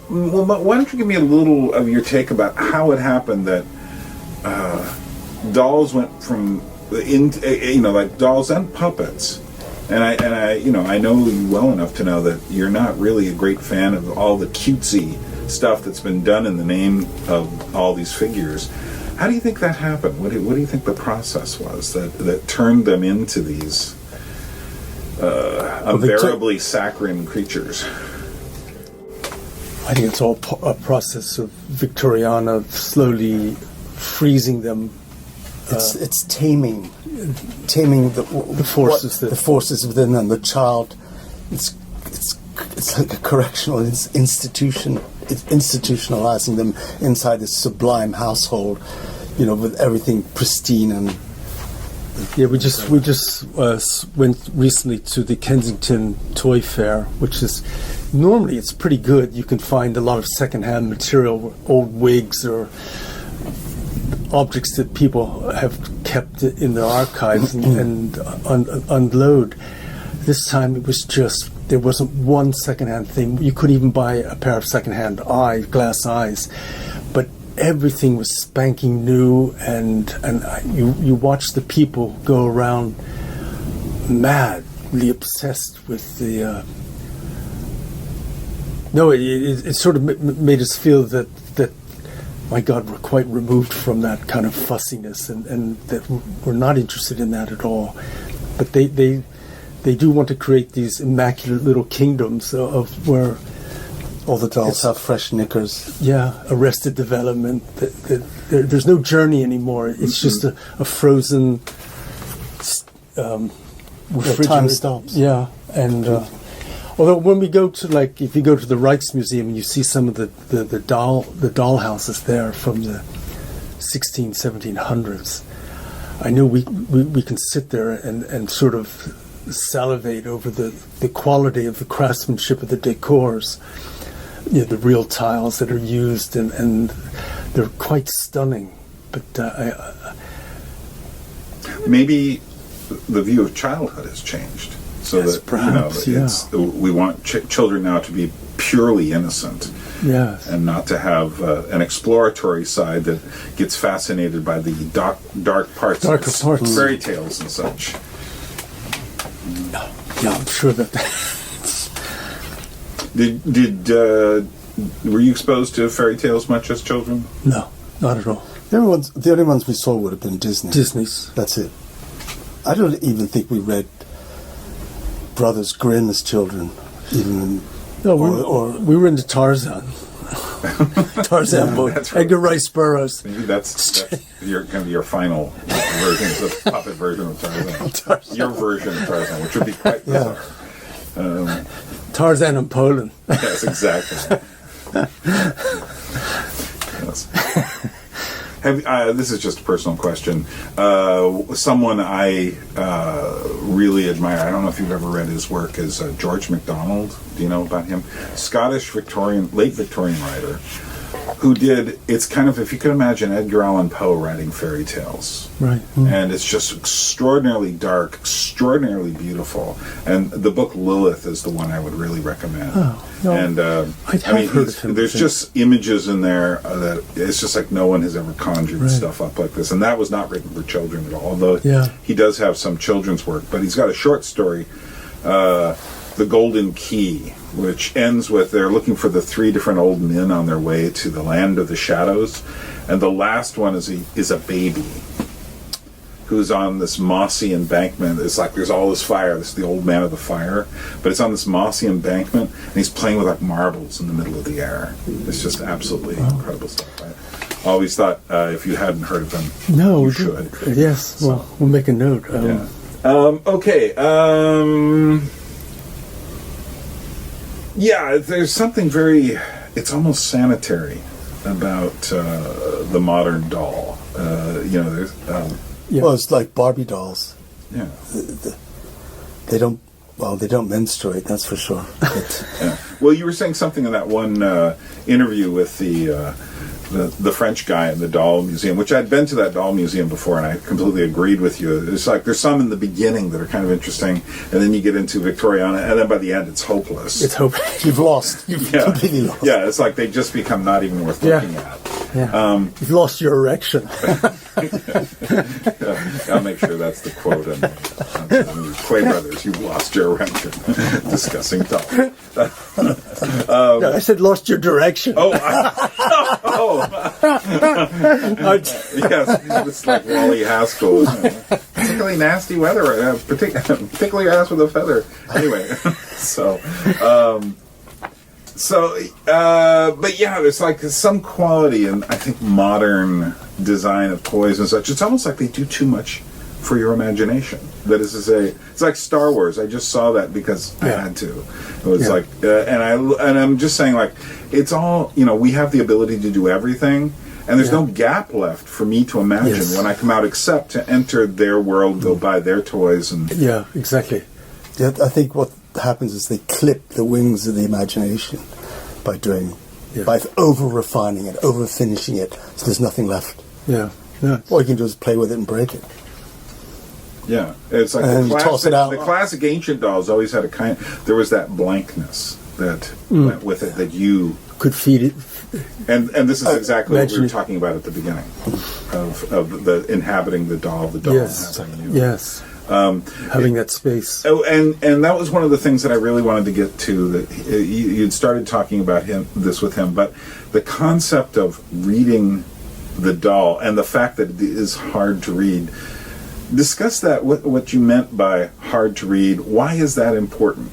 Speaker 3: don't you give me a little of your take about how it happened that dolls went from like dolls and puppets. And I know you well enough to know that you're not really a great fan of all the cutesy stuff that's been done in the name of all these figures. How do you think that happened? What do you think the process was that turned them into these unbearably saccharine creatures?
Speaker 4: I think it's all a process of Victoriana slowly freezing them.
Speaker 5: It's taming the forces within them. The child, it's like a correctional institution. It's institutionalizing them inside this sublime household, with everything pristine and.
Speaker 4: Yeah, we just went recently to the Kensington Toy Fair, which is normally it's pretty good. You can find a lot of secondhand material, old wigs or objects that people have kept in their archives and unload. This time it was just, there wasn't one secondhand thing. You couldn't even buy a pair of secondhand glass eyes, but everything was spanking new, and you watch the people go around madly obsessed with the. It sort of made us feel that my God, we're quite removed from that kind of fussiness, and that we're not interested in that at all. But they do want to create these immaculate little kingdoms of where
Speaker 5: all the dolls have fresh knickers.
Speaker 4: Yeah, arrested development. There's no journey anymore. It's just a frozen
Speaker 5: time stops.
Speaker 4: Yeah, and although when we go to, like, if you go to the Rijksmuseum and you see some of the doll houses there from the 1700s, I know we can sit there and sort of salivate over the quality of the craftsmanship of the decors, you know, the real tiles that are used, and they're quite stunning. But
Speaker 3: maybe the view of childhood has changed, so
Speaker 4: Yes,
Speaker 3: that
Speaker 4: perhaps,
Speaker 3: we want children now to be purely innocent,
Speaker 4: yes,
Speaker 3: and not to have an exploratory side that gets fascinated by the dark parts,
Speaker 4: Darker
Speaker 3: of
Speaker 4: parts.
Speaker 3: fairy tales and such.
Speaker 4: yeah, I'm sure that.
Speaker 3: Were you exposed to fairy tales much as children?
Speaker 4: No, not at all.
Speaker 5: The only ones we saw would have been Disney.
Speaker 4: Disney's.
Speaker 5: That's it. I don't even think we read Brothers Grimm as children, even.
Speaker 4: No, we were into Tarzan. Tarzan book.
Speaker 3: That's right.
Speaker 4: Edgar Rice Burroughs.
Speaker 3: That's your kind of your final version, the puppet version of Tarzan.
Speaker 4: Tarzan.
Speaker 3: Your version of Tarzan, which would be quite bizarre.
Speaker 4: Tarzan in Poland.
Speaker 3: Yes, exactly. Yes. This is just a personal question. Someone I really admire, I don't know if you've ever read his work, is George MacDonald. Do you know about him? Scottish late Victorian writer, who did, it's kind of, if you can imagine Edgar Allan Poe writing fairy tales.
Speaker 4: Right.
Speaker 3: And it's just extraordinarily dark, extraordinarily beautiful. And the book Lilith is the one I would really recommend.
Speaker 4: Oh, no,
Speaker 3: and
Speaker 4: I've heard of him.
Speaker 3: there's just images in there that it's just like no one has ever conjured
Speaker 4: Right.
Speaker 3: stuff up like this. And that was not written for children at all, although
Speaker 4: Yeah.
Speaker 3: he does have some children's work. But he's got a short story, The Golden Key, which ends with they're looking for the 3 different old men on their way to the land of the shadows, and the last one is a baby who's on this mossy embankment. It's like there's all this fire. This is the old man of the fire, but it's on this mossy embankment, and he's playing with like marbles in the middle of the air. It's just absolutely incredible stuff. I always thought if you hadn't heard of him,
Speaker 4: No,
Speaker 3: you
Speaker 4: we
Speaker 3: should.
Speaker 4: Yes, well, we'll make a note.
Speaker 3: Yeah. Okay. Yeah, there's something very, it's almost sanitary about the modern doll. There's,
Speaker 4: Yeah.
Speaker 5: Well, it's like Barbie dolls.
Speaker 3: yeah.
Speaker 5: They don't menstruate, that's for sure. But,
Speaker 3: Yeah. Well, you were saying something in that one interview with the French guy in the doll museum, which I'd been to that doll museum before, and I completely agreed with you. It's like there's some in the beginning that are kind of interesting, and then you get into Victoriana, and then by the end it's hopeless.
Speaker 4: It's hope.
Speaker 5: you've lost. You've completely lost.
Speaker 3: Yeah, it's like they just become not even worth looking at.
Speaker 4: Yeah. You've lost your erection.
Speaker 3: I'll make sure that's the quote on Quay Brothers. You've lost your erection. Discussing doll.
Speaker 4: No, I said lost your direction.
Speaker 3: Yes, it's like Wally Haskell. Particularly nasty weather. Particularly your ass with a feather. Anyway, but yeah, there's like some quality in, I think, modern design of toys and such. It's almost like they do too much for your imagination. That is to say, it's like Star Wars. I just saw that because I had to. It was like, and I'm just saying, like, it's all, we have the ability to do everything, and there's no gap left for me to imagine when I come out, except to enter their world, go buy their toys, and
Speaker 4: Yeah, exactly.
Speaker 5: Yeah, I think what happens is they clip the wings of the imagination by over refining it, over finishing it, so there's nothing left.
Speaker 4: Yeah. Yeah.
Speaker 5: All you can do is play with it and break it.
Speaker 3: yeah, it's like
Speaker 5: And you toss it out.
Speaker 3: the classic ancient dolls always had there was that blankness that went with it that you
Speaker 4: Could feed it.
Speaker 3: and this is exactly what we
Speaker 4: imagine
Speaker 3: were
Speaker 4: it.
Speaker 3: talking about at the beginning of the inhabiting the doll
Speaker 4: Yes.
Speaker 3: inhabiting you.
Speaker 4: Yes. Having that space.
Speaker 3: Oh, and that was one of the things that I really wanted to get to. That you'd started talking about this with him, but the concept of reading the doll and the fact that it is hard to read. Discuss that. What you meant by hard to read. Why is that important?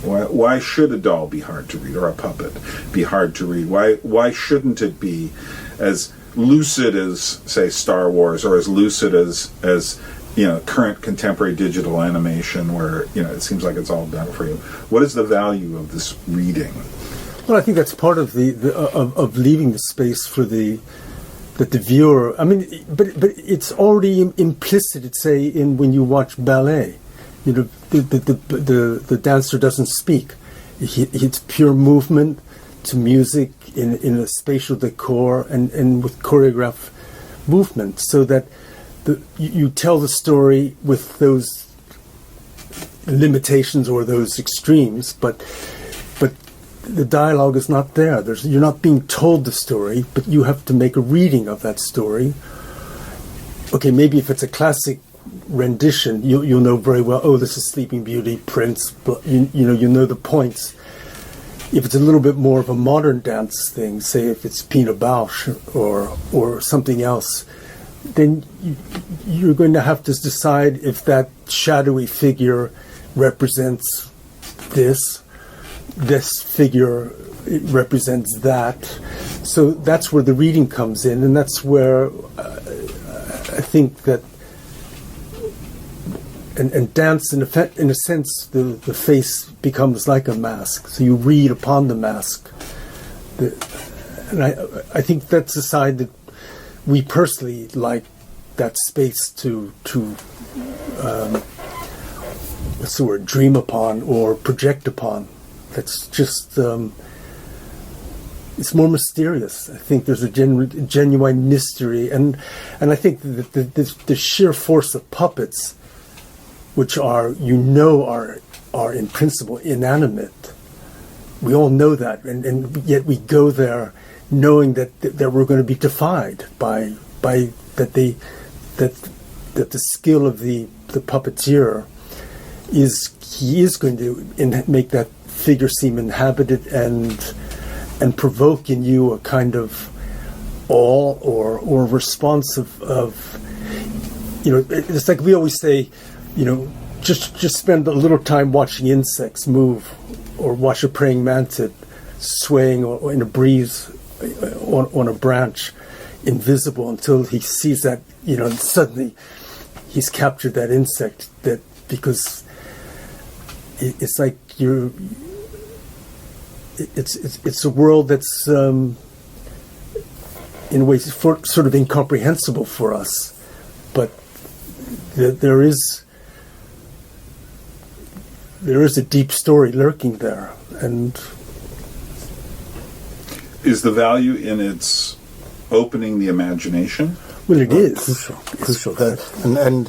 Speaker 3: Why should a doll be hard to read, or a puppet be hard to read? Why shouldn't it be as lucid as, say, Star Wars, or as lucid as current contemporary digital animation where, it seems like it's all done for you. What is the value of this reading?
Speaker 4: Well, I think that's part of of leaving the space for the viewer. I mean, but it's already implicit, say, in when you watch ballet. The dancer doesn't speak. It's pure movement to music in a spatial decor and with choreographed movement, so that you tell the story with those limitations or those extremes, but the dialogue is not there. You're not being told the story, but you have to make a reading of that story. Okay, maybe if it's a classic rendition, you'll know very well, oh, this is Sleeping Beauty, Prince, you know the points. If it's a little bit more of a modern dance thing, say if it's Pina Bausch or something else, then you're going to have to decide if that shadowy figure represents this figure represents that. So that's where the reading comes in, and that's where I think that and dance, in a sense, the face becomes like a mask. So you read upon the mask. And I think that's the side that we personally like, that space to what's the word, dream upon or project upon. That's just, it's more mysterious. I think there's a genuine mystery. And I think that the sheer force of puppets, which are in principle inanimate. We all know that, and yet we go there knowing that we're going to be defied by that the skill of the puppeteer is going to make that figure seem inhabited and provoke in you a kind of awe or response of it's like we always say, just spend a little time watching insects move, or watch a praying mantis swaying in a breeze on a branch, invisible, until he sees that, and suddenly he's captured that insect, that because it's like it's a world that's in a way sort of incomprehensible for us, but there is a deep story lurking there. And
Speaker 3: is the value in its opening the imagination?
Speaker 4: Well, it is
Speaker 5: crucial. And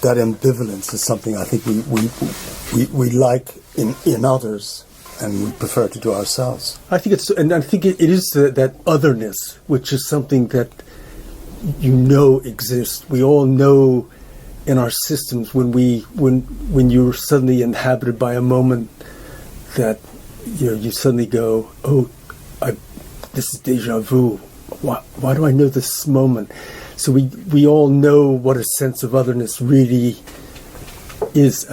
Speaker 5: that ambivalence is something I think we like in others, and we prefer to do ourselves.
Speaker 4: I think it is that otherness, which is something that exists. We all know in our systems when you're suddenly inhabited by a moment that you suddenly go, oh, this is deja vu. Why do I know this moment? So we all know what a sense of otherness really is.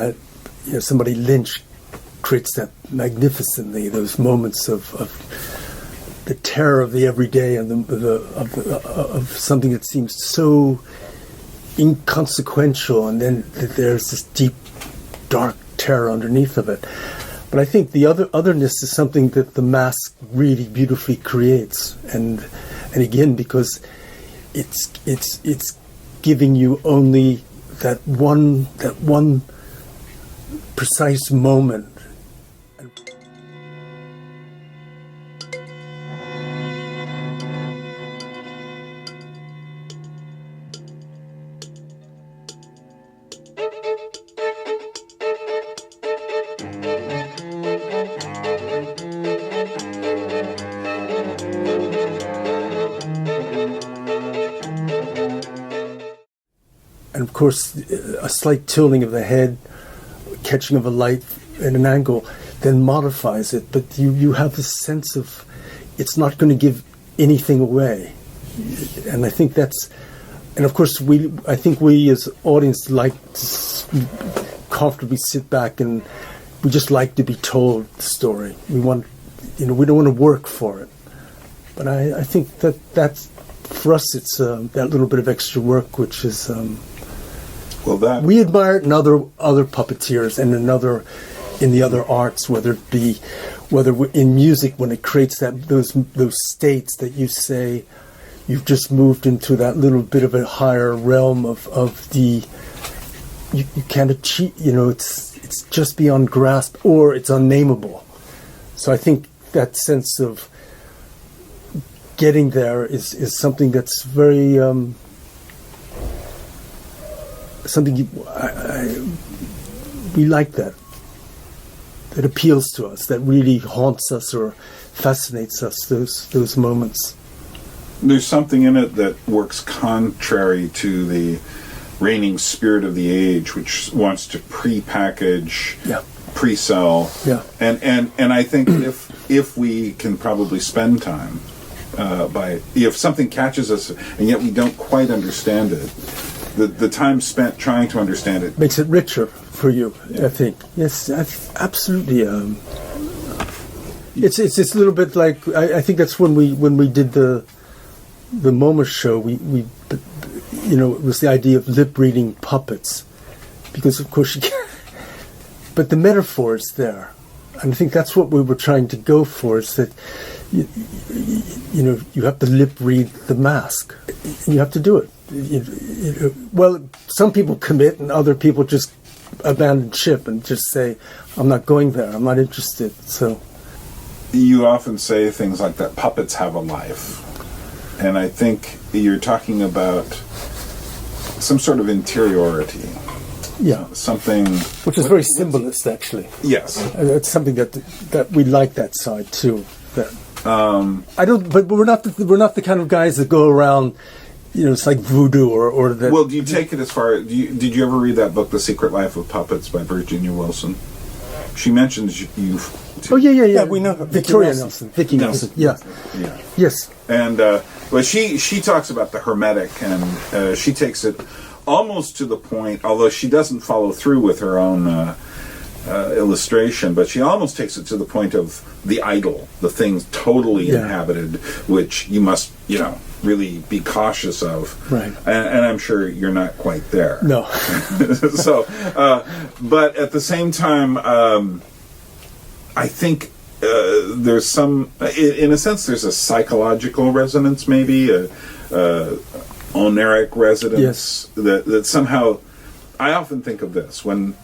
Speaker 4: Somebody Lynch creates that magnificently. Those moments of the terror of the everyday and of something that seems so inconsequential, and then there's this deep, dark terror underneath of it. But I think the otherness is something that the mask really beautifully creates, and again, because it's giving you only that one precise moment. And of course, a slight tilting of the head, catching of a light at an angle, then modifies it. But you have this sense of it's not going to give anything away. And I think and of course, I think we as audience like to comfortably sit back, and we just like to be told the story. We want, we don't want to work for it. But I think that's, for us, it's that little bit of extra work, which is
Speaker 3: Well, that
Speaker 4: we admire it in other puppeteers and in the other arts, whether in music, when it creates those states that you say you've just moved into that little bit of a higher realm of the you can't achieve, it's just beyond grasp, or it's unnameable. So I think that sense of getting there is something that's very we like that. That appeals to us, that really haunts us or fascinates us, those moments.
Speaker 3: there's something in it that works contrary to the reigning spirit of the age, which wants to pre-package, pre-sell.
Speaker 4: Yeah.
Speaker 3: And I think if we can probably spend time if something catches us and yet we don't quite understand it, the time spent trying to understand it
Speaker 4: makes it richer for you, I think. Yes, absolutely. It's a little bit like, I think that's when we did the MoMA show. We it was the idea of lip reading puppets, because of course you can't, but the metaphor is there, and I think that's what we were trying to go for. Is that you have to lip read the mask. You have to do it. Well, some people commit, and other people just abandon ship and just say, "I'm not going there. I'm not interested." So.
Speaker 3: You often say things like that puppets have a life. And I think you're talking about some sort of interiority.
Speaker 4: Yeah.
Speaker 3: Something...
Speaker 4: Which is very symbolist, actually.
Speaker 3: Yes.
Speaker 4: It's something that we like that side, too. But we're not the kind of guys that go around, it's like voodoo or that...
Speaker 3: Well, do you take it as far... Did you ever read that book, The Secret Life of Puppets by Virginia Wilson? She mentions you...
Speaker 4: Oh, yeah.
Speaker 5: Yeah, we know her.
Speaker 4: Victoria Nelson. Vicky Nelson. Yeah. Yes.
Speaker 3: And well, she talks about the Hermetic, and she takes it almost to the point, although she doesn't follow through with her own illustration, but she almost takes it to the point of the idol, the thing totally inhabited, which you must, really be cautious of.
Speaker 4: Right.
Speaker 3: And I'm sure you're not quite there.
Speaker 4: No.
Speaker 3: So, but at the same time, I think there's some, in a sense, there's a psychological resonance, maybe, a oniric resonance, that somehow, I often think of this, when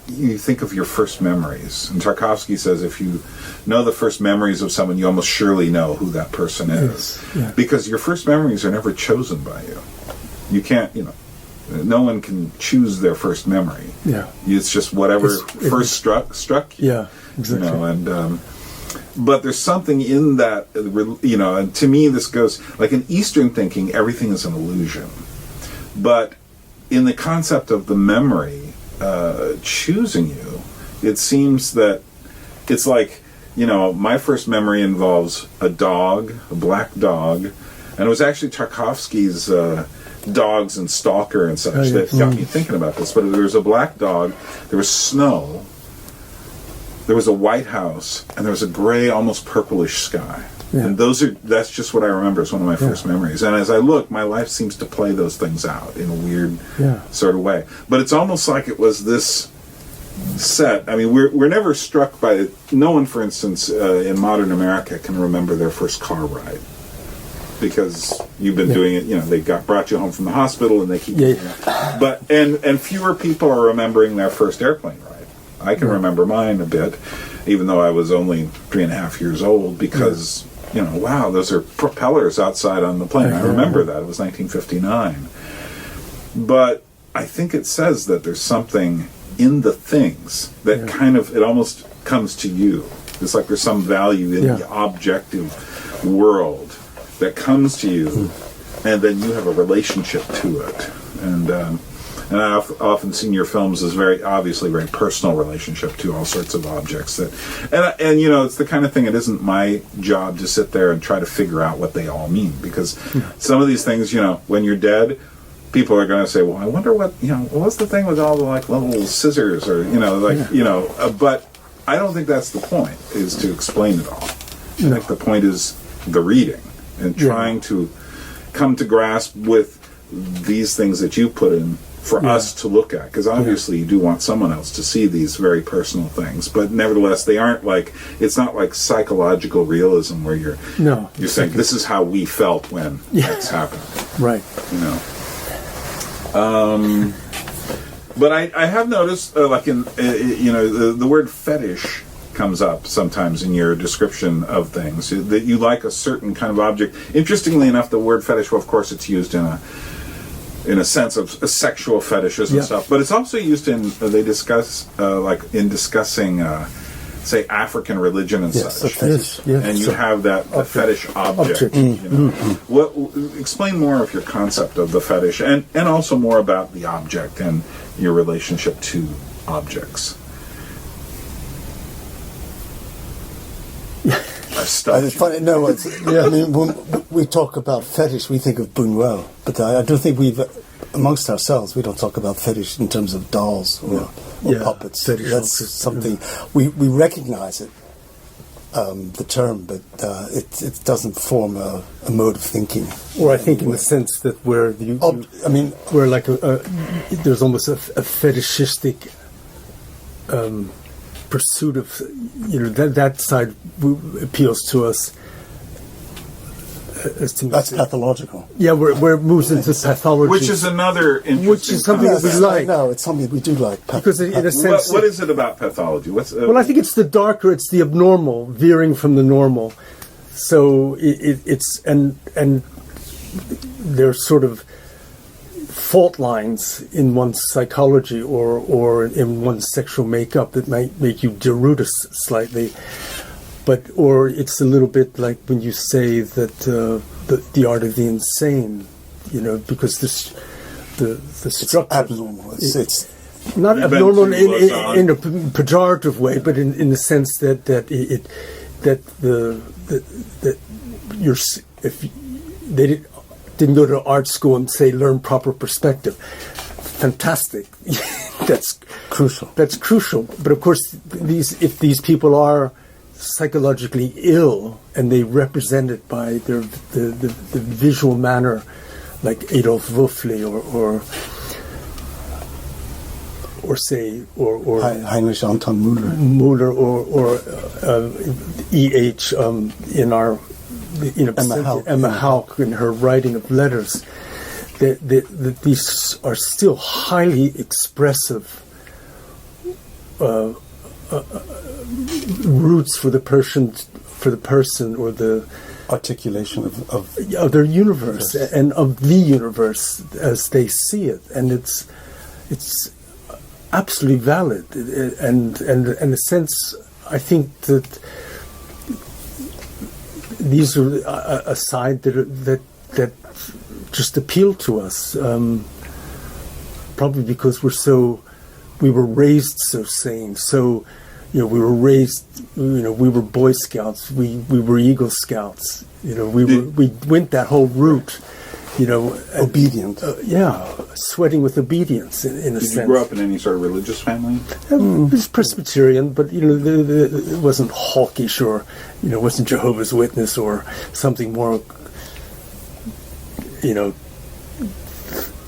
Speaker 3: you think of your first memories, and Tarkovsky says if you know the first memories of someone, you almost surely know who that person is.
Speaker 4: Yes.
Speaker 3: Because your first memories are never chosen by you. You can't, no one can choose their first memory.
Speaker 4: Yeah.
Speaker 3: It's just whatever first struck you.
Speaker 4: Yeah, exactly.
Speaker 3: But there's something in that, and to me this goes, like in Eastern thinking, everything is an illusion. But in the concept of the memory choosing you, it seems that it's like, my first memory involves a black dog, and it was actually Tarkovsky's Dogs and Stalker and such that got me thinking about this. But there was a black dog, there was snow, there was a white house, and there was a gray, almost purplish sky. Yeah. And that's just what I remember as one of my first memories. And as I look, my life seems to play those things out in a weird sort of way. But it's almost like it was this set. I mean, we're never struck by... No one, for instance, in modern America can remember their first car ride. Because you've been doing it, they brought you home from the hospital and they keep doing it. But, and fewer people are remembering their first airplane ride. I can remember mine a bit, even though I was only 3.5 years old, because... wow, those are propellers outside on the plane. I remember that. It was 1959. But I think it says that there's something in the things that kind of, it almost comes to you. It's like there's some value in the objective world that comes to you, and then you have a relationship to it. And I've often seen your films as very personal relationship to all sorts of objects. And it's the kind of thing, it isn't my job to sit there and try to figure out what they all mean. Because some of these things, when you're dead, people are going to say, well, I wonder what what's the thing with all the little scissors or, but I don't think that's the point, is to explain it all. I think the point is the reading and trying to come to grasp with these things that you put in for us to look at, because obviously you do want someone else to see these very personal things, but nevertheless they aren't like, it's not like psychological realism where you're saying this is how we felt when X happened,
Speaker 4: right?
Speaker 3: You know. But I have noticed, like in the word fetish comes up sometimes in your description of things, that you like a certain kind of object. Interestingly enough, the word fetish, well, of course, it's used in a sense of sexual fetishes and stuff, but it's also used in they discuss in discussing say African religion and such. And you have that the fetish object. You know. Explain more of your concept of the fetish, and also more about the object and your relationship to objects.
Speaker 5: It's funny. No, I mean, when we talk about fetish, we think of Buñuel, but I don't think amongst ourselves, we don't talk about fetish in terms of dolls or puppets. That's something we recognize it, the term, but it doesn't form a mode of thinking.
Speaker 4: Or I think in the sense that where we're like there's almost a fetishistic pursuit of, that side appeals to us.
Speaker 5: That's pathological.
Speaker 4: Yeah, where it moves into pathology,
Speaker 3: which is another interesting.
Speaker 4: Which is something that we like.
Speaker 5: No, it's something we do like.
Speaker 4: Because in a sense,
Speaker 3: what is it about pathology?
Speaker 4: Well, I think it's the darker, it's the abnormal, veering from the normal. So it's and there's sort of fault lines in one's psychology or in one's sexual makeup that might make you derude slightly. Or it's a little bit like when you say that the art of the insane, because the structure,
Speaker 5: it's abnormal. It's
Speaker 4: not abnormal in a pejorative way, but in the sense that if they didn't go to art school and say learn proper perspective, fantastic. That's crucial. But of course, if these people are psychologically ill and they represent it by the visual manner, like Adolf Wöffli or
Speaker 5: Heinrich Anton
Speaker 4: Müller or E.H. In our Emma Hauck in her writing of letters, that these are still highly expressive roots for the person or the
Speaker 5: articulation of
Speaker 4: their universe and of the universe as they see it, and it's absolutely valid, and in a sense, I think that these are a side that just appeal to us, probably because we were raised so sane, so. We were raised. We were Boy Scouts. We were Eagle Scouts. We went that whole route.
Speaker 5: Obedient.
Speaker 4: Sweating with obedience in a sense.
Speaker 3: Did you grow up in any sort of religious family?
Speaker 4: It was Presbyterian, but it wasn't hawkish or it wasn't Jehovah's Witness or something more.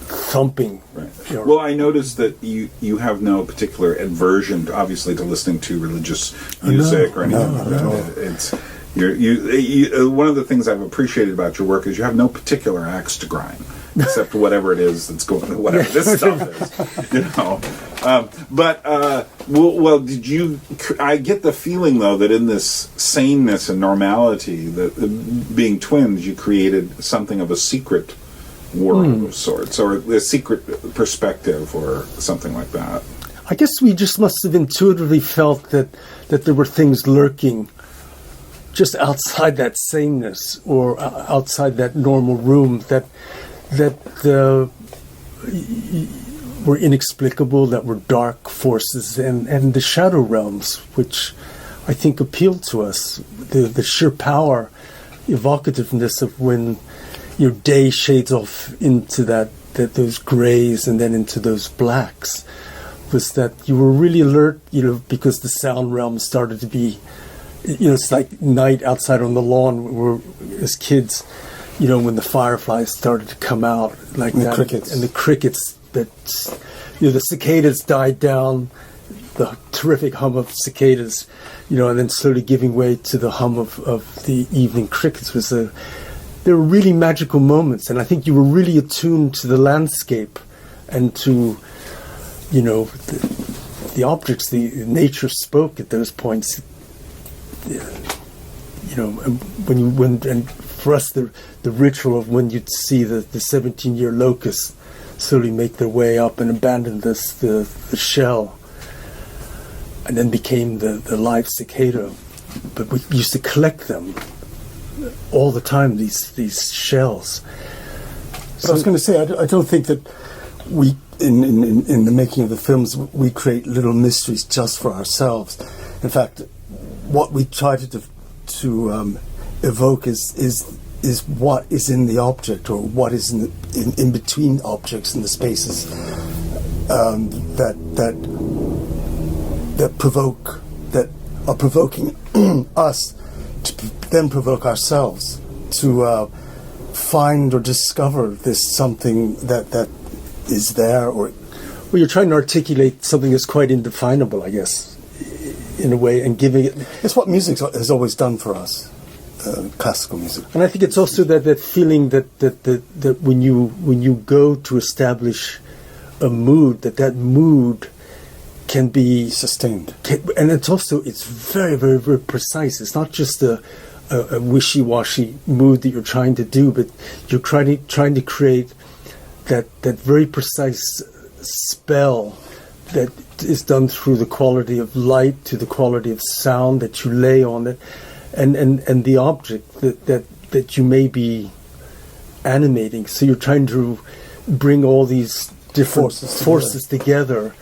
Speaker 4: Thumping. Right.
Speaker 3: Well, I noticed that you have no particular aversion, obviously, to listening to religious music or anything like that. It's you. One of the things I've appreciated about your work is you have no particular axe to grind, except whatever it is that's going, whatever this stuff is, Well, did you? I get the feeling though that in this saneness and normality, that being twins, you created something of a secret world of sorts, or a secret perspective, or something like that.
Speaker 4: I guess we just must have intuitively felt that there were things lurking just outside that sameness or outside that normal room that were inexplicable, that were dark forces and the shadow realms, which I think appealed to us. The sheer power, evocativeness of when your day shades off into those grays and then into those blacks, was that you were really alert, because the sound realm started to be, it's like night outside on the lawn where, as kids, when the fireflies started to come out like
Speaker 5: and
Speaker 4: that,
Speaker 5: the crickets.
Speaker 4: And the crickets the cicadas died down, the terrific hum of cicadas, and then slowly giving way to the hum of the evening crickets there were really magical moments, and I think you were really attuned to the landscape and to, the objects, the nature spoke at those points. And for us, the ritual of when you'd see the 17-year locusts slowly make their way up and abandon the shell, and then became the live cicada. But we used to collect them all the time, these shells.
Speaker 5: But I was going to say, I don't think that we, in the making of the films, we create little mysteries just for ourselves. In fact, what we try to evoke is what is in the object, or what is in between objects in the spaces that are provoking us to then provoke ourselves to find or discover this something that is there, or
Speaker 4: well, you're trying to articulate something that's quite indefinable, I guess, in a way, and giving it.
Speaker 5: It's what music has always done for us, classical music.
Speaker 4: And I think it's also that feeling that when you go to establish a mood, that mood can be
Speaker 5: sustained,
Speaker 4: and it's very, very, very precise. It's not just a wishy-washy mood that you're trying to do, but you're trying to create that very precise spell that is done through the quality of light, to the quality of sound that you lay on it, and the object that you may be animating. So you're trying to bring all these different forces together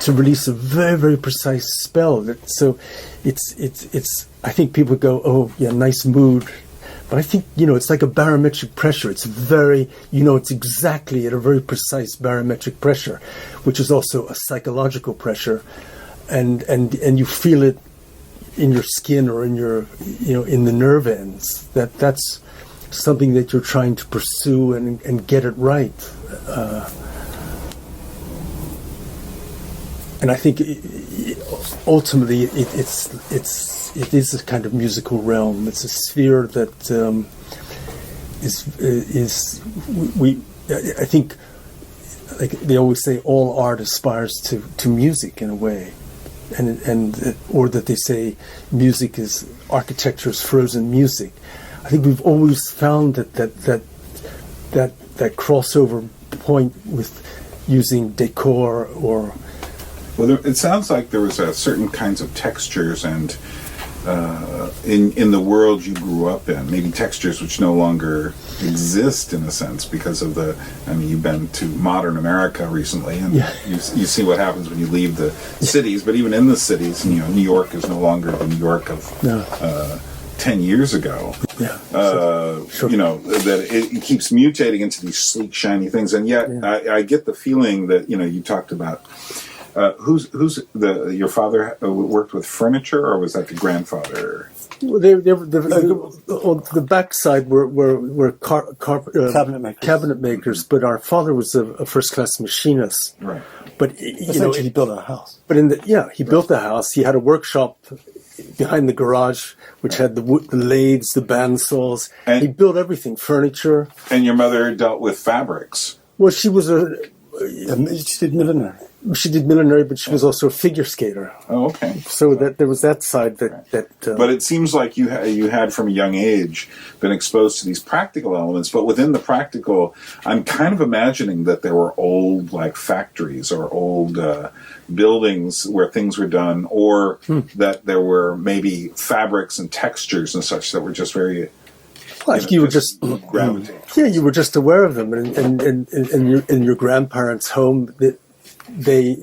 Speaker 4: to release a very, very precise spell. So it's. I think people go, oh yeah, nice mood, but I think it's like a barometric pressure. It's very, it's exactly at a very precise barometric pressure, which is also a psychological pressure, and you feel it in your skin or in your, in the nerve ends. That's something that you're trying to pursue and get it right. And I think ultimately it is a kind of musical realm. It's a sphere that I think, like they always say, all art aspires to music in a way, or that they say music is architecture's frozen music. I think we've always found that crossover point with using decor or.
Speaker 3: Well, it sounds like there was certain kinds of textures and in the world you grew up in, maybe textures which no longer exist in a sense because of you've been to modern America recently, and you see what happens when you leave the cities, but even in the cities, New York is no longer the New York of 10 years ago. Sure. That it keeps mutating into these sleek, shiny things, and yet I get the feeling that, you talked about your father worked with furniture, or was that the grandfather?
Speaker 4: Well, the backside were cabinet makers, but our father was a first class machinist.
Speaker 5: Right.
Speaker 4: But
Speaker 5: essentially, he built our house.
Speaker 4: But he built the house. He had a workshop behind the garage, which had the lathes, the bandsaws. And he built everything, furniture.
Speaker 3: And your mother dealt with fabrics.
Speaker 4: Well, she was
Speaker 5: she did millinery.
Speaker 4: She did millinery, but she was also a figure skater.
Speaker 3: Oh, okay.
Speaker 4: So that there was that side that.
Speaker 3: But it seems like you had from a young age been exposed to these practical elements. But within the practical, I'm kind of imagining that there were old factories or old buildings where things were done, or that there were maybe fabrics and textures and such that were just very.
Speaker 4: Like you were just
Speaker 3: gravitating.
Speaker 4: Yeah, you were just aware of them, and in your grandparents' home they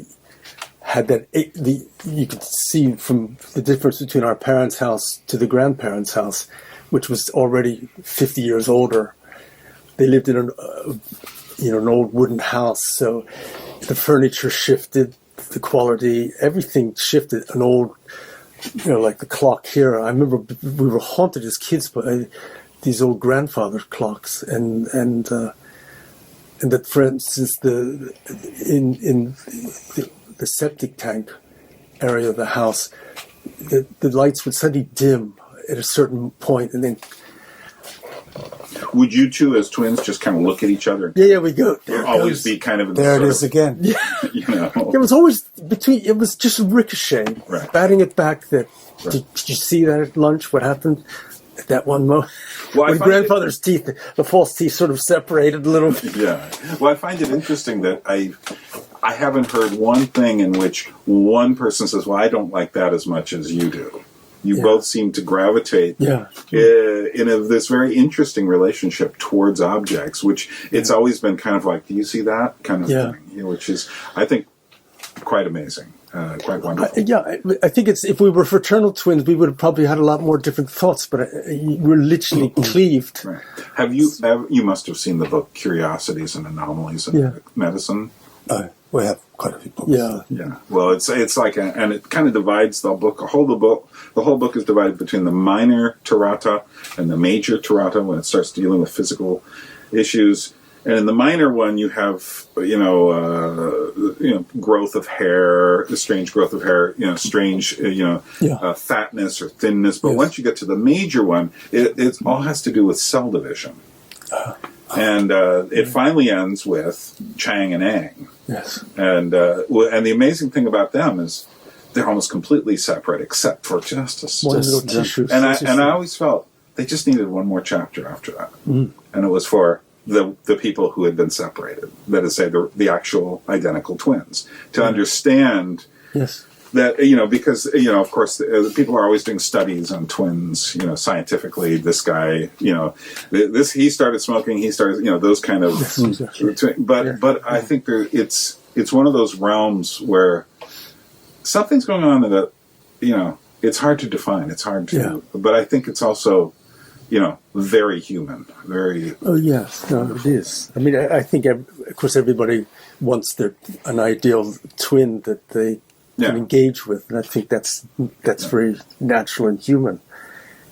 Speaker 4: had that. You could see from the difference between our parents' house to the grandparents' house, which was already 50 years older. They lived in an old wooden house, so the furniture shifted, the quality, everything shifted. An old, like the clock here. I remember we were haunted as kids by these old grandfather clocks, and and that, for instance, in the septic tank area of the house, the lights would suddenly dim at a certain point, and then.
Speaker 3: Would you two, as twins, just kind of look at each other?
Speaker 4: Yeah, we go. There
Speaker 3: always be kind of in
Speaker 5: There it is again.
Speaker 4: Yeah.
Speaker 3: You know.
Speaker 4: It was always it was just a ricochet,
Speaker 3: Right.
Speaker 4: batting it back. That
Speaker 3: Right.
Speaker 4: did you see that at lunch? What happened at that one moment
Speaker 3: Well, I
Speaker 4: when
Speaker 3: find
Speaker 4: grandfather's teeth, the false teeth, sort of separated a little bit?
Speaker 3: Yeah. Well, I find it interesting that I haven't heard one thing in which one person says, "Well, I don't like that as much as you do." You both seem to gravitate in this very interesting relationship towards objects, which it's always been kind of like, do you see that kind of thing? You know, which is, I think, quite amazing, quite wonderful.
Speaker 4: I think it's, if we were fraternal twins, we would have probably had a lot more different thoughts, but we're literally cleaved.
Speaker 3: Right. Have you must have seen the book Curiosities and Anomalies in Medicine?
Speaker 5: We have quite a few books.
Speaker 3: Yeah. Well, it's like, and it kind of divides the book. The whole book is divided between the minor tirata and the major tirata when it starts dealing with physical issues. And in the minor one, you have growth of hair, the strange growth of hair, strange fatness or thinness. But once you get to the major one, it all has to do with cell division. And it finally ends with Chang and Ang.
Speaker 4: Yes.
Speaker 3: And the amazing thing about them is they're almost completely separate, except for just a
Speaker 4: One little tissue.
Speaker 3: And I always felt they just needed one more chapter after that, and it was for the people who had been separated. That is, say, the actual identical twins, to understand.
Speaker 4: Yes.
Speaker 3: That, because, of course, people are always doing studies on twins, scientifically. This guy, he started smoking, he started, those kind of. But I think it's one of those realms where something's going on that, it's hard to define. It's hard to. But I think it's also, very human. Very.
Speaker 4: Oh, yes. No, it is. I mean, I think, of course, everybody wants an ideal twin that they can engage with, and I think that's very natural and human.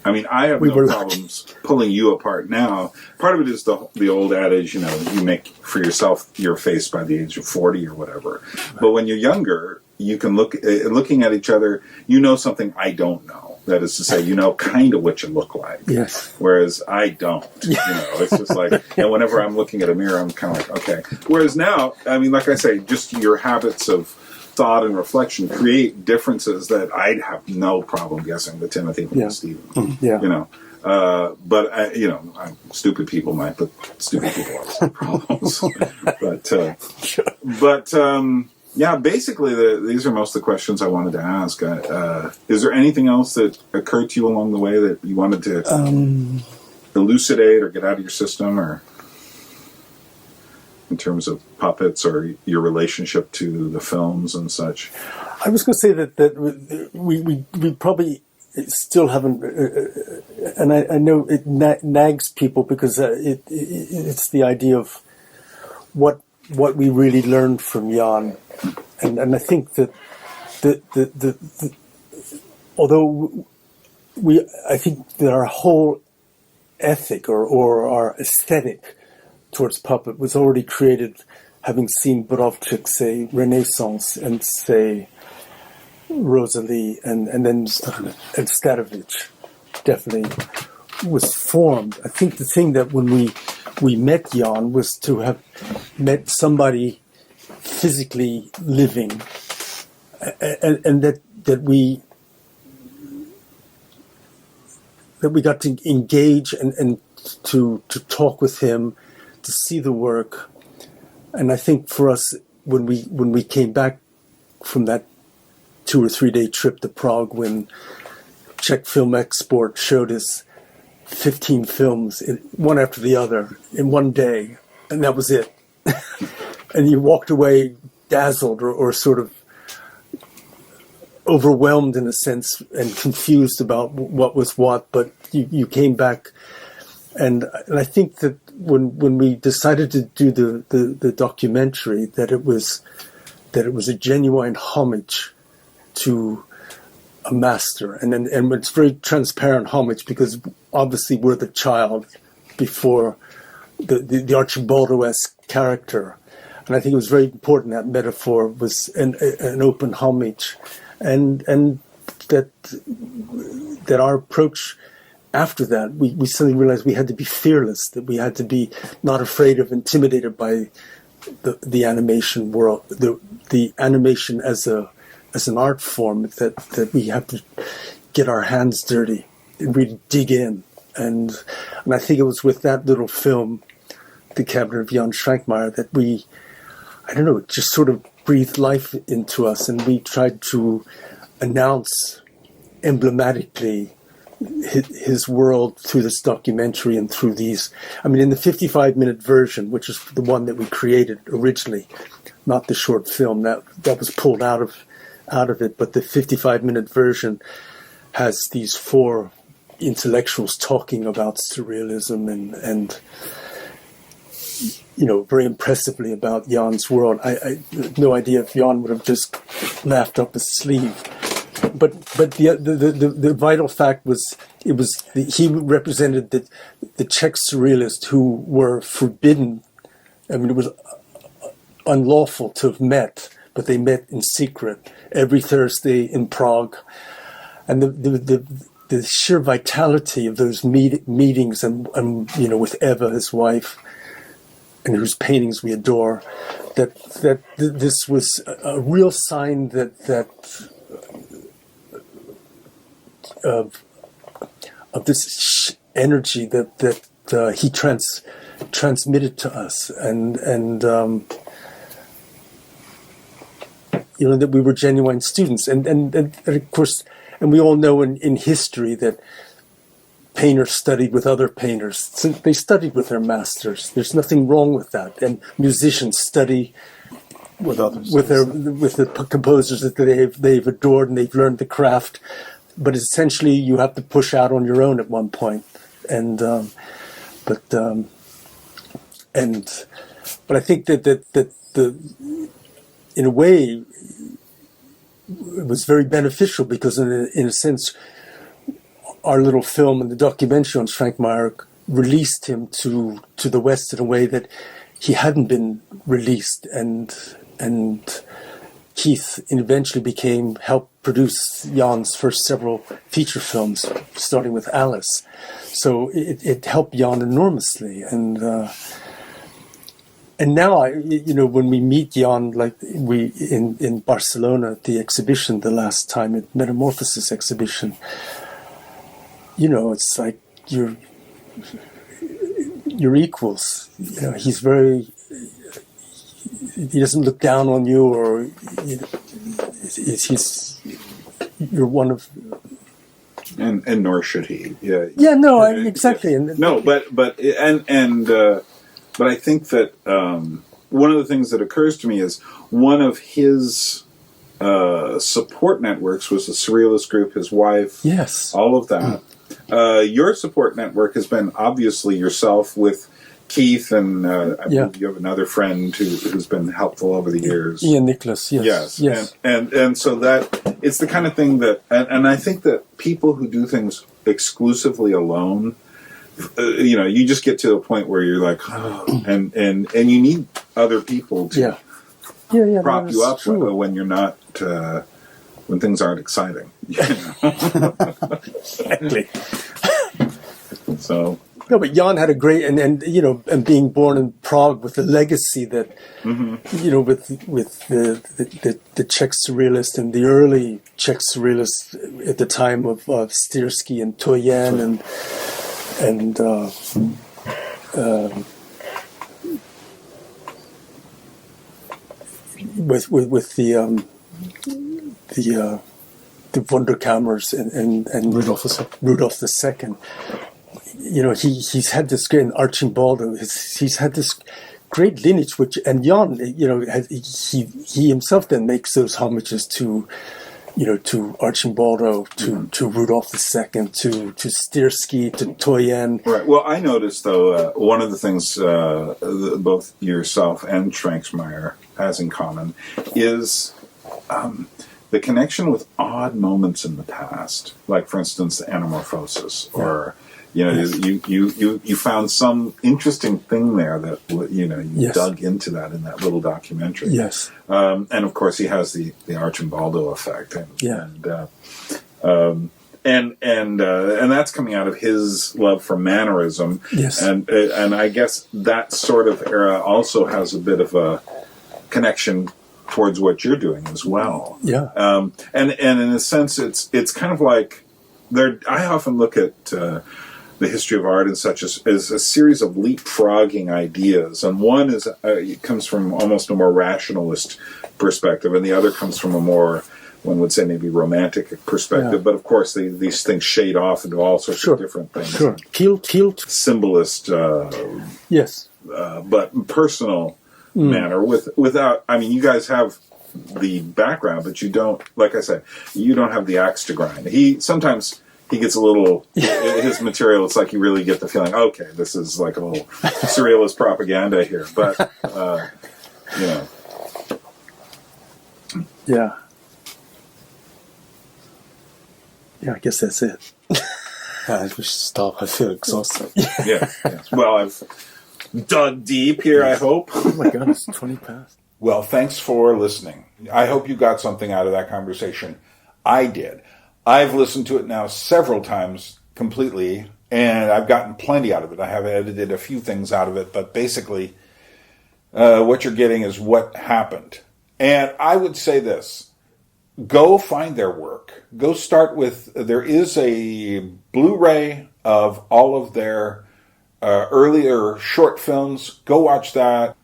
Speaker 3: I mean, I have no problems pulling you apart now. Part of it is the old adage, you make for yourself your face by the age of 40 or whatever. But when you're younger, you can looking at each other, something I don't know. That is to say, kind of what you look like.
Speaker 4: Yes.
Speaker 3: Whereas I don't. It's just like, and whenever I'm looking at a mirror, I'm kind of like, okay. Whereas now, I mean, like I say, just your habits of thought and reflection create differences that I'd have no problem guessing the Timothy from Stephen. But stupid people might, but stupid people always have problems. Basically, these are most of the questions I wanted to ask. Is there anything else that occurred to you along the way that you wanted to elucidate or get out of your system, or in terms of puppets or your relationship to the films and such?
Speaker 4: I was going to say that we probably still haven't, and I know it nags people because it's the idea of what we really learned from Jan, and I think that although I think that our whole ethic or our aesthetic towards puppet was already created, having seen Borowczyk, say, Renaissance, and say Rosalie, and then Starewitch definitely was formed. I think the thing that when we met Jan was to have met somebody physically living, and that we got to engage and to talk with him, to see the work. And I think for us, when we came back from that 2 or 3 day trip to Prague, when Czech Film Export showed us 15 films, one after the other, in one day, and that was it. And you walked away dazzled or sort of overwhelmed in a sense and confused about what was what, but you came back. And I think that when we decided to do the documentary, that it was a genuine homage to a master, and it's very transparent homage, because obviously we're the child before the Archibaldo-esque
Speaker 5: character. And I think it was very important that metaphor was an open homage, and that our approach after that, we suddenly realized we had to be fearless, that we had to be not afraid of, intimidated by the animation world, the animation as an art form, that we have to get our hands dirty and really dig in. And I think it was with that little film, The Cabinet of Jan Švankmajer, that we, I don't know, it just sort of breathed life into us, and we tried to announce emblematically his world through this documentary and through these. I mean, in the 55-minute version, which is the one that we created originally, not the short film that was pulled out of it, but the 55-minute version has these four intellectuals talking about surrealism and you know, very impressively about Jan's world. I had no idea if Jan would have just laughed up his sleeve. But the vital fact was he represented the Czech surrealists who were forbidden. I mean, it was unlawful to have met, but they met in secret every Thursday in Prague, and the sheer vitality of those meetings and you know, with Eva, his wife, and whose paintings we adore, that this was a real sign that of this energy that he transmitted to us, and you know, that we were genuine students, and of course, and we all know in history that painters studied with other painters. So they studied with their masters. There's nothing wrong with that, and musicians study with others, with the composers that they've adored and they've learned the craft. But essentially, you have to push out on your own at one point, but I think that in a way it was very beneficial, because in a sense, our little film and the documentary on Švankmajer released him to the West in a way that he hadn't been released, and Keith eventually helped produce Jan's first several feature films, starting with Alice. So it helped Jan enormously, and now you know, when we meet Jan, like we in Barcelona at the exhibition the last time, at Metamorphosis exhibition, you know, it's like you're equals. You know, he doesn't look down on you, or you know, you're one of,
Speaker 3: and nor should he.
Speaker 5: Exactly.
Speaker 3: No, but I think that one of the things that occurs to me is one of his support networks was the Surrealist group, his wife,
Speaker 5: yes,
Speaker 3: all of that. Your support network has been obviously yourself with Keith, and I believe you have another friend who's been helpful over the years.
Speaker 5: Ian Nicholas, yes.
Speaker 3: And so that it's the kind of thing that, and I think that people who do things exclusively alone, you know, you just get to a point where you're like, oh, and you need other people to prop you up when you're not, when things aren't exciting. You know?
Speaker 5: Exactly.
Speaker 3: So.
Speaker 5: No, but Jan had a great, and you know, and being born in Prague with the legacy that, you know, with the Czech surrealists and the early Czech surrealists at the time of Stiersky and Toyen and with the Wunderkammers and Rudolf II. You know, he's had this great, Archimboldo, he's had this great lineage, and Jan, you know, he himself then makes those homages to, you know, to Archimboldo, to Rudolf II, to Stiersky, to Toyen.
Speaker 3: Right. Well, I noticed, though, one of the things both yourself and Švankmajer has in common is the connection with odd moments in the past, like, for instance, the Anamorphosis, or You found some interesting thing there that you
Speaker 4: Yes.
Speaker 3: dug into that in that little documentary.
Speaker 4: Yes.
Speaker 3: And of course he has the Archimbaldo effect, and that's coming out of his love for mannerism.
Speaker 4: Yes.
Speaker 3: And I guess that sort of era also has a bit of a connection towards what you're doing as well.
Speaker 4: Yeah.
Speaker 3: And in a sense, it's kind of like I often look at the history of art and such as a series of leapfrogging ideas, and one is it comes from almost a more rationalist perspective, and the other comes from a more, one would say, maybe romantic perspective.
Speaker 4: Yeah.
Speaker 3: But of course, these things shade off into all sorts of different things.
Speaker 4: Sure. Kilt.
Speaker 3: Symbolist,
Speaker 4: Yes.
Speaker 3: but personal manner. Without, I mean, you guys have the background, but you don't. Like I said, you don't have the axe to grind. Sometimes he gets a little, his material, it's like you really get the feeling, okay, this is like a little surrealist propaganda here. But,
Speaker 4: Yeah. Yeah, I guess that's it.
Speaker 5: I should stop. I feel exhausted.
Speaker 3: yeah. Well, I've dug deep here, I hope.
Speaker 4: Oh my God, it's 20 past.
Speaker 3: Well, thanks for listening. I hope you got something out of that conversation. I did. I've listened to it now several times completely, and I've gotten plenty out of it. I have edited a few things out of it, but basically what you're getting is what happened. And I would say this. Go find their work. Go start with, there is a Blu-ray of all of their earlier short films. Go watch that.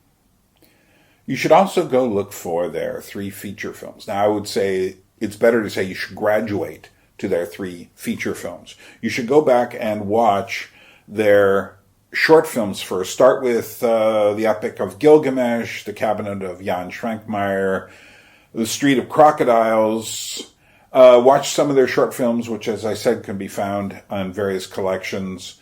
Speaker 3: You should also go look for their 3 feature films. Now, I would say it's better to say you should graduate to their 3 feature films. You should go back and watch their short films first. Start with the Epic of Gilgamesh, The Cabinet of Jan Švankmajer, The Street of Crocodiles. Watch some of their short films, which, as I said, can be found on various collections.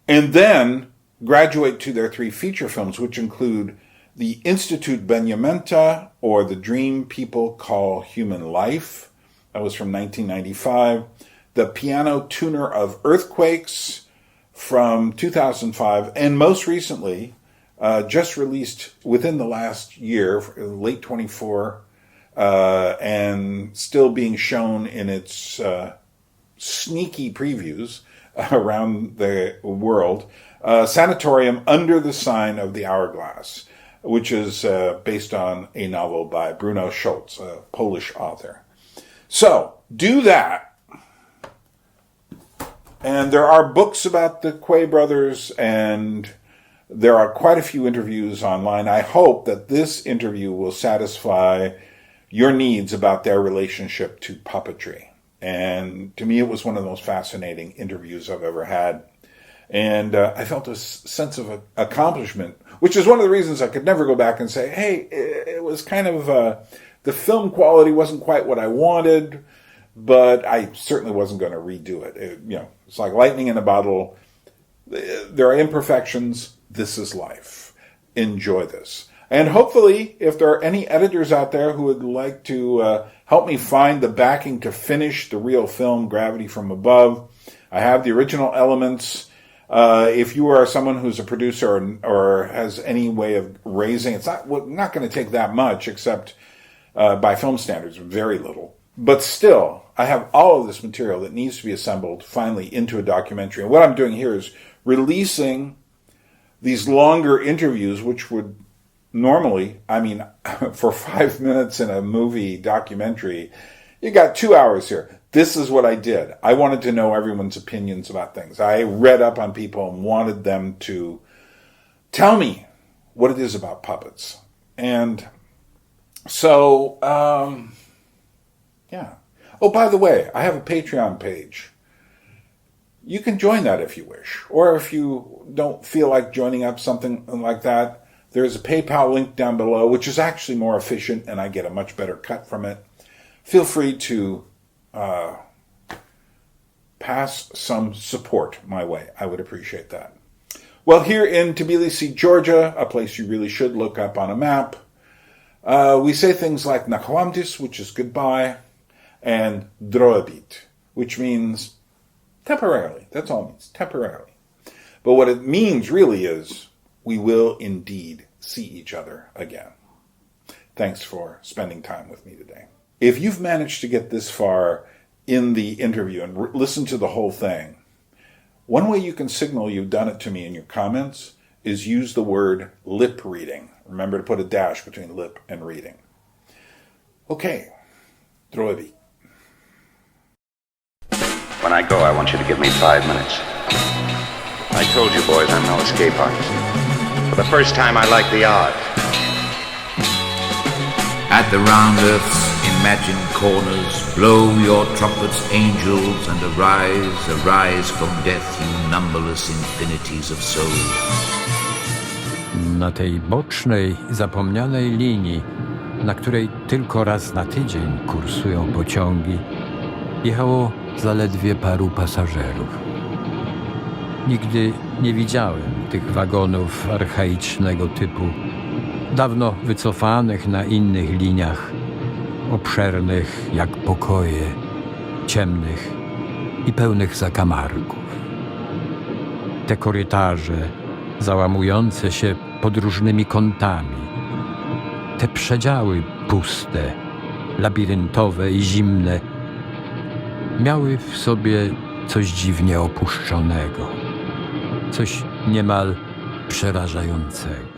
Speaker 3: And then graduate to their 3 feature films, which include The Institute Beniamenta, or The Dream People Call Human Life. That was from 1995. The Piano Tuner of Earthquakes from 2005. And most recently, just released within the last year, late 24, and still being shown in its sneaky previews around the world, Sanatorium Under the Sign of the Hourglass, which is based on a novel by Bruno Schulz, a Polish author. So, do that. And there are books about the Quay brothers, and there are quite a few interviews online. I hope that this interview will satisfy your needs about their relationship to puppetry. And to me, it was one of the most fascinating interviews I've ever had. And I felt a sense of accomplishment, which is one of the reasons I could never go back and say, hey, it was kind of, the film quality wasn't quite what I wanted, but I certainly wasn't going to redo it. It's like lightning in a bottle. There are imperfections. This is life. Enjoy this. And hopefully, if there are any editors out there who would like to help me find the backing to finish the real film, Gravity from Above, I have the original elements. If you are someone who's a producer or has any way of raising, it's not going to take that much, except by film standards, very little. But still, I have all of this material that needs to be assembled finally into a documentary. And what I'm doing here is releasing these longer interviews, which would normally, for 5 minutes in a movie documentary, you got 2 hours here. This is what I did. I wanted to know everyone's opinions about things. I read up on people and wanted them to tell me what it is about puppets. And so, yeah. Oh, by the way, I have a Patreon page. You can join that if you wish. Or if you don't feel like joining up something like that, there's a PayPal link down below, which is actually more efficient, and I get a much better cut from it. Feel free to pass some support my way. I would appreciate that. Well, here in Tbilisi, Georgia, a place you really should look up on a map, we say things like Nakłamdis, which is goodbye, and Droebit, which means Temporarily. That's all it means. Temporarily. But what it means really is we will indeed see each other again. Thanks for spending time with me today. If you've managed to get this far in the interview and listen to the whole thing, one way you can signal you've done it to me in your comments is use the word lip reading. Remember to put a dash between lip and reading. Okay, throw a beat.
Speaker 7: When I go, I want you to give me 5 minutes. I told you boys I'm no escape artist. For the first time, I like the odds.
Speaker 8: At the round earth's imagined corners, blow your trumpets, angels, and arise, arise from death, you numberless infinities of souls.
Speaker 9: Na tej bocznej, zapomnianej linii, na której tylko raz na tydzień kursują pociągi, jechało zaledwie paru pasażerów. Nigdy nie widziałem tych wagonów archaicznego typu, dawno wycofanych na innych liniach, obszernych jak pokoje, ciemnych i pełnych zakamarków. Te korytarze, załamujące się pod różnymi kątami, te przedziały puste, labiryntowe i zimne, miały w sobie coś dziwnie opuszczonego, coś niemal przerażającego.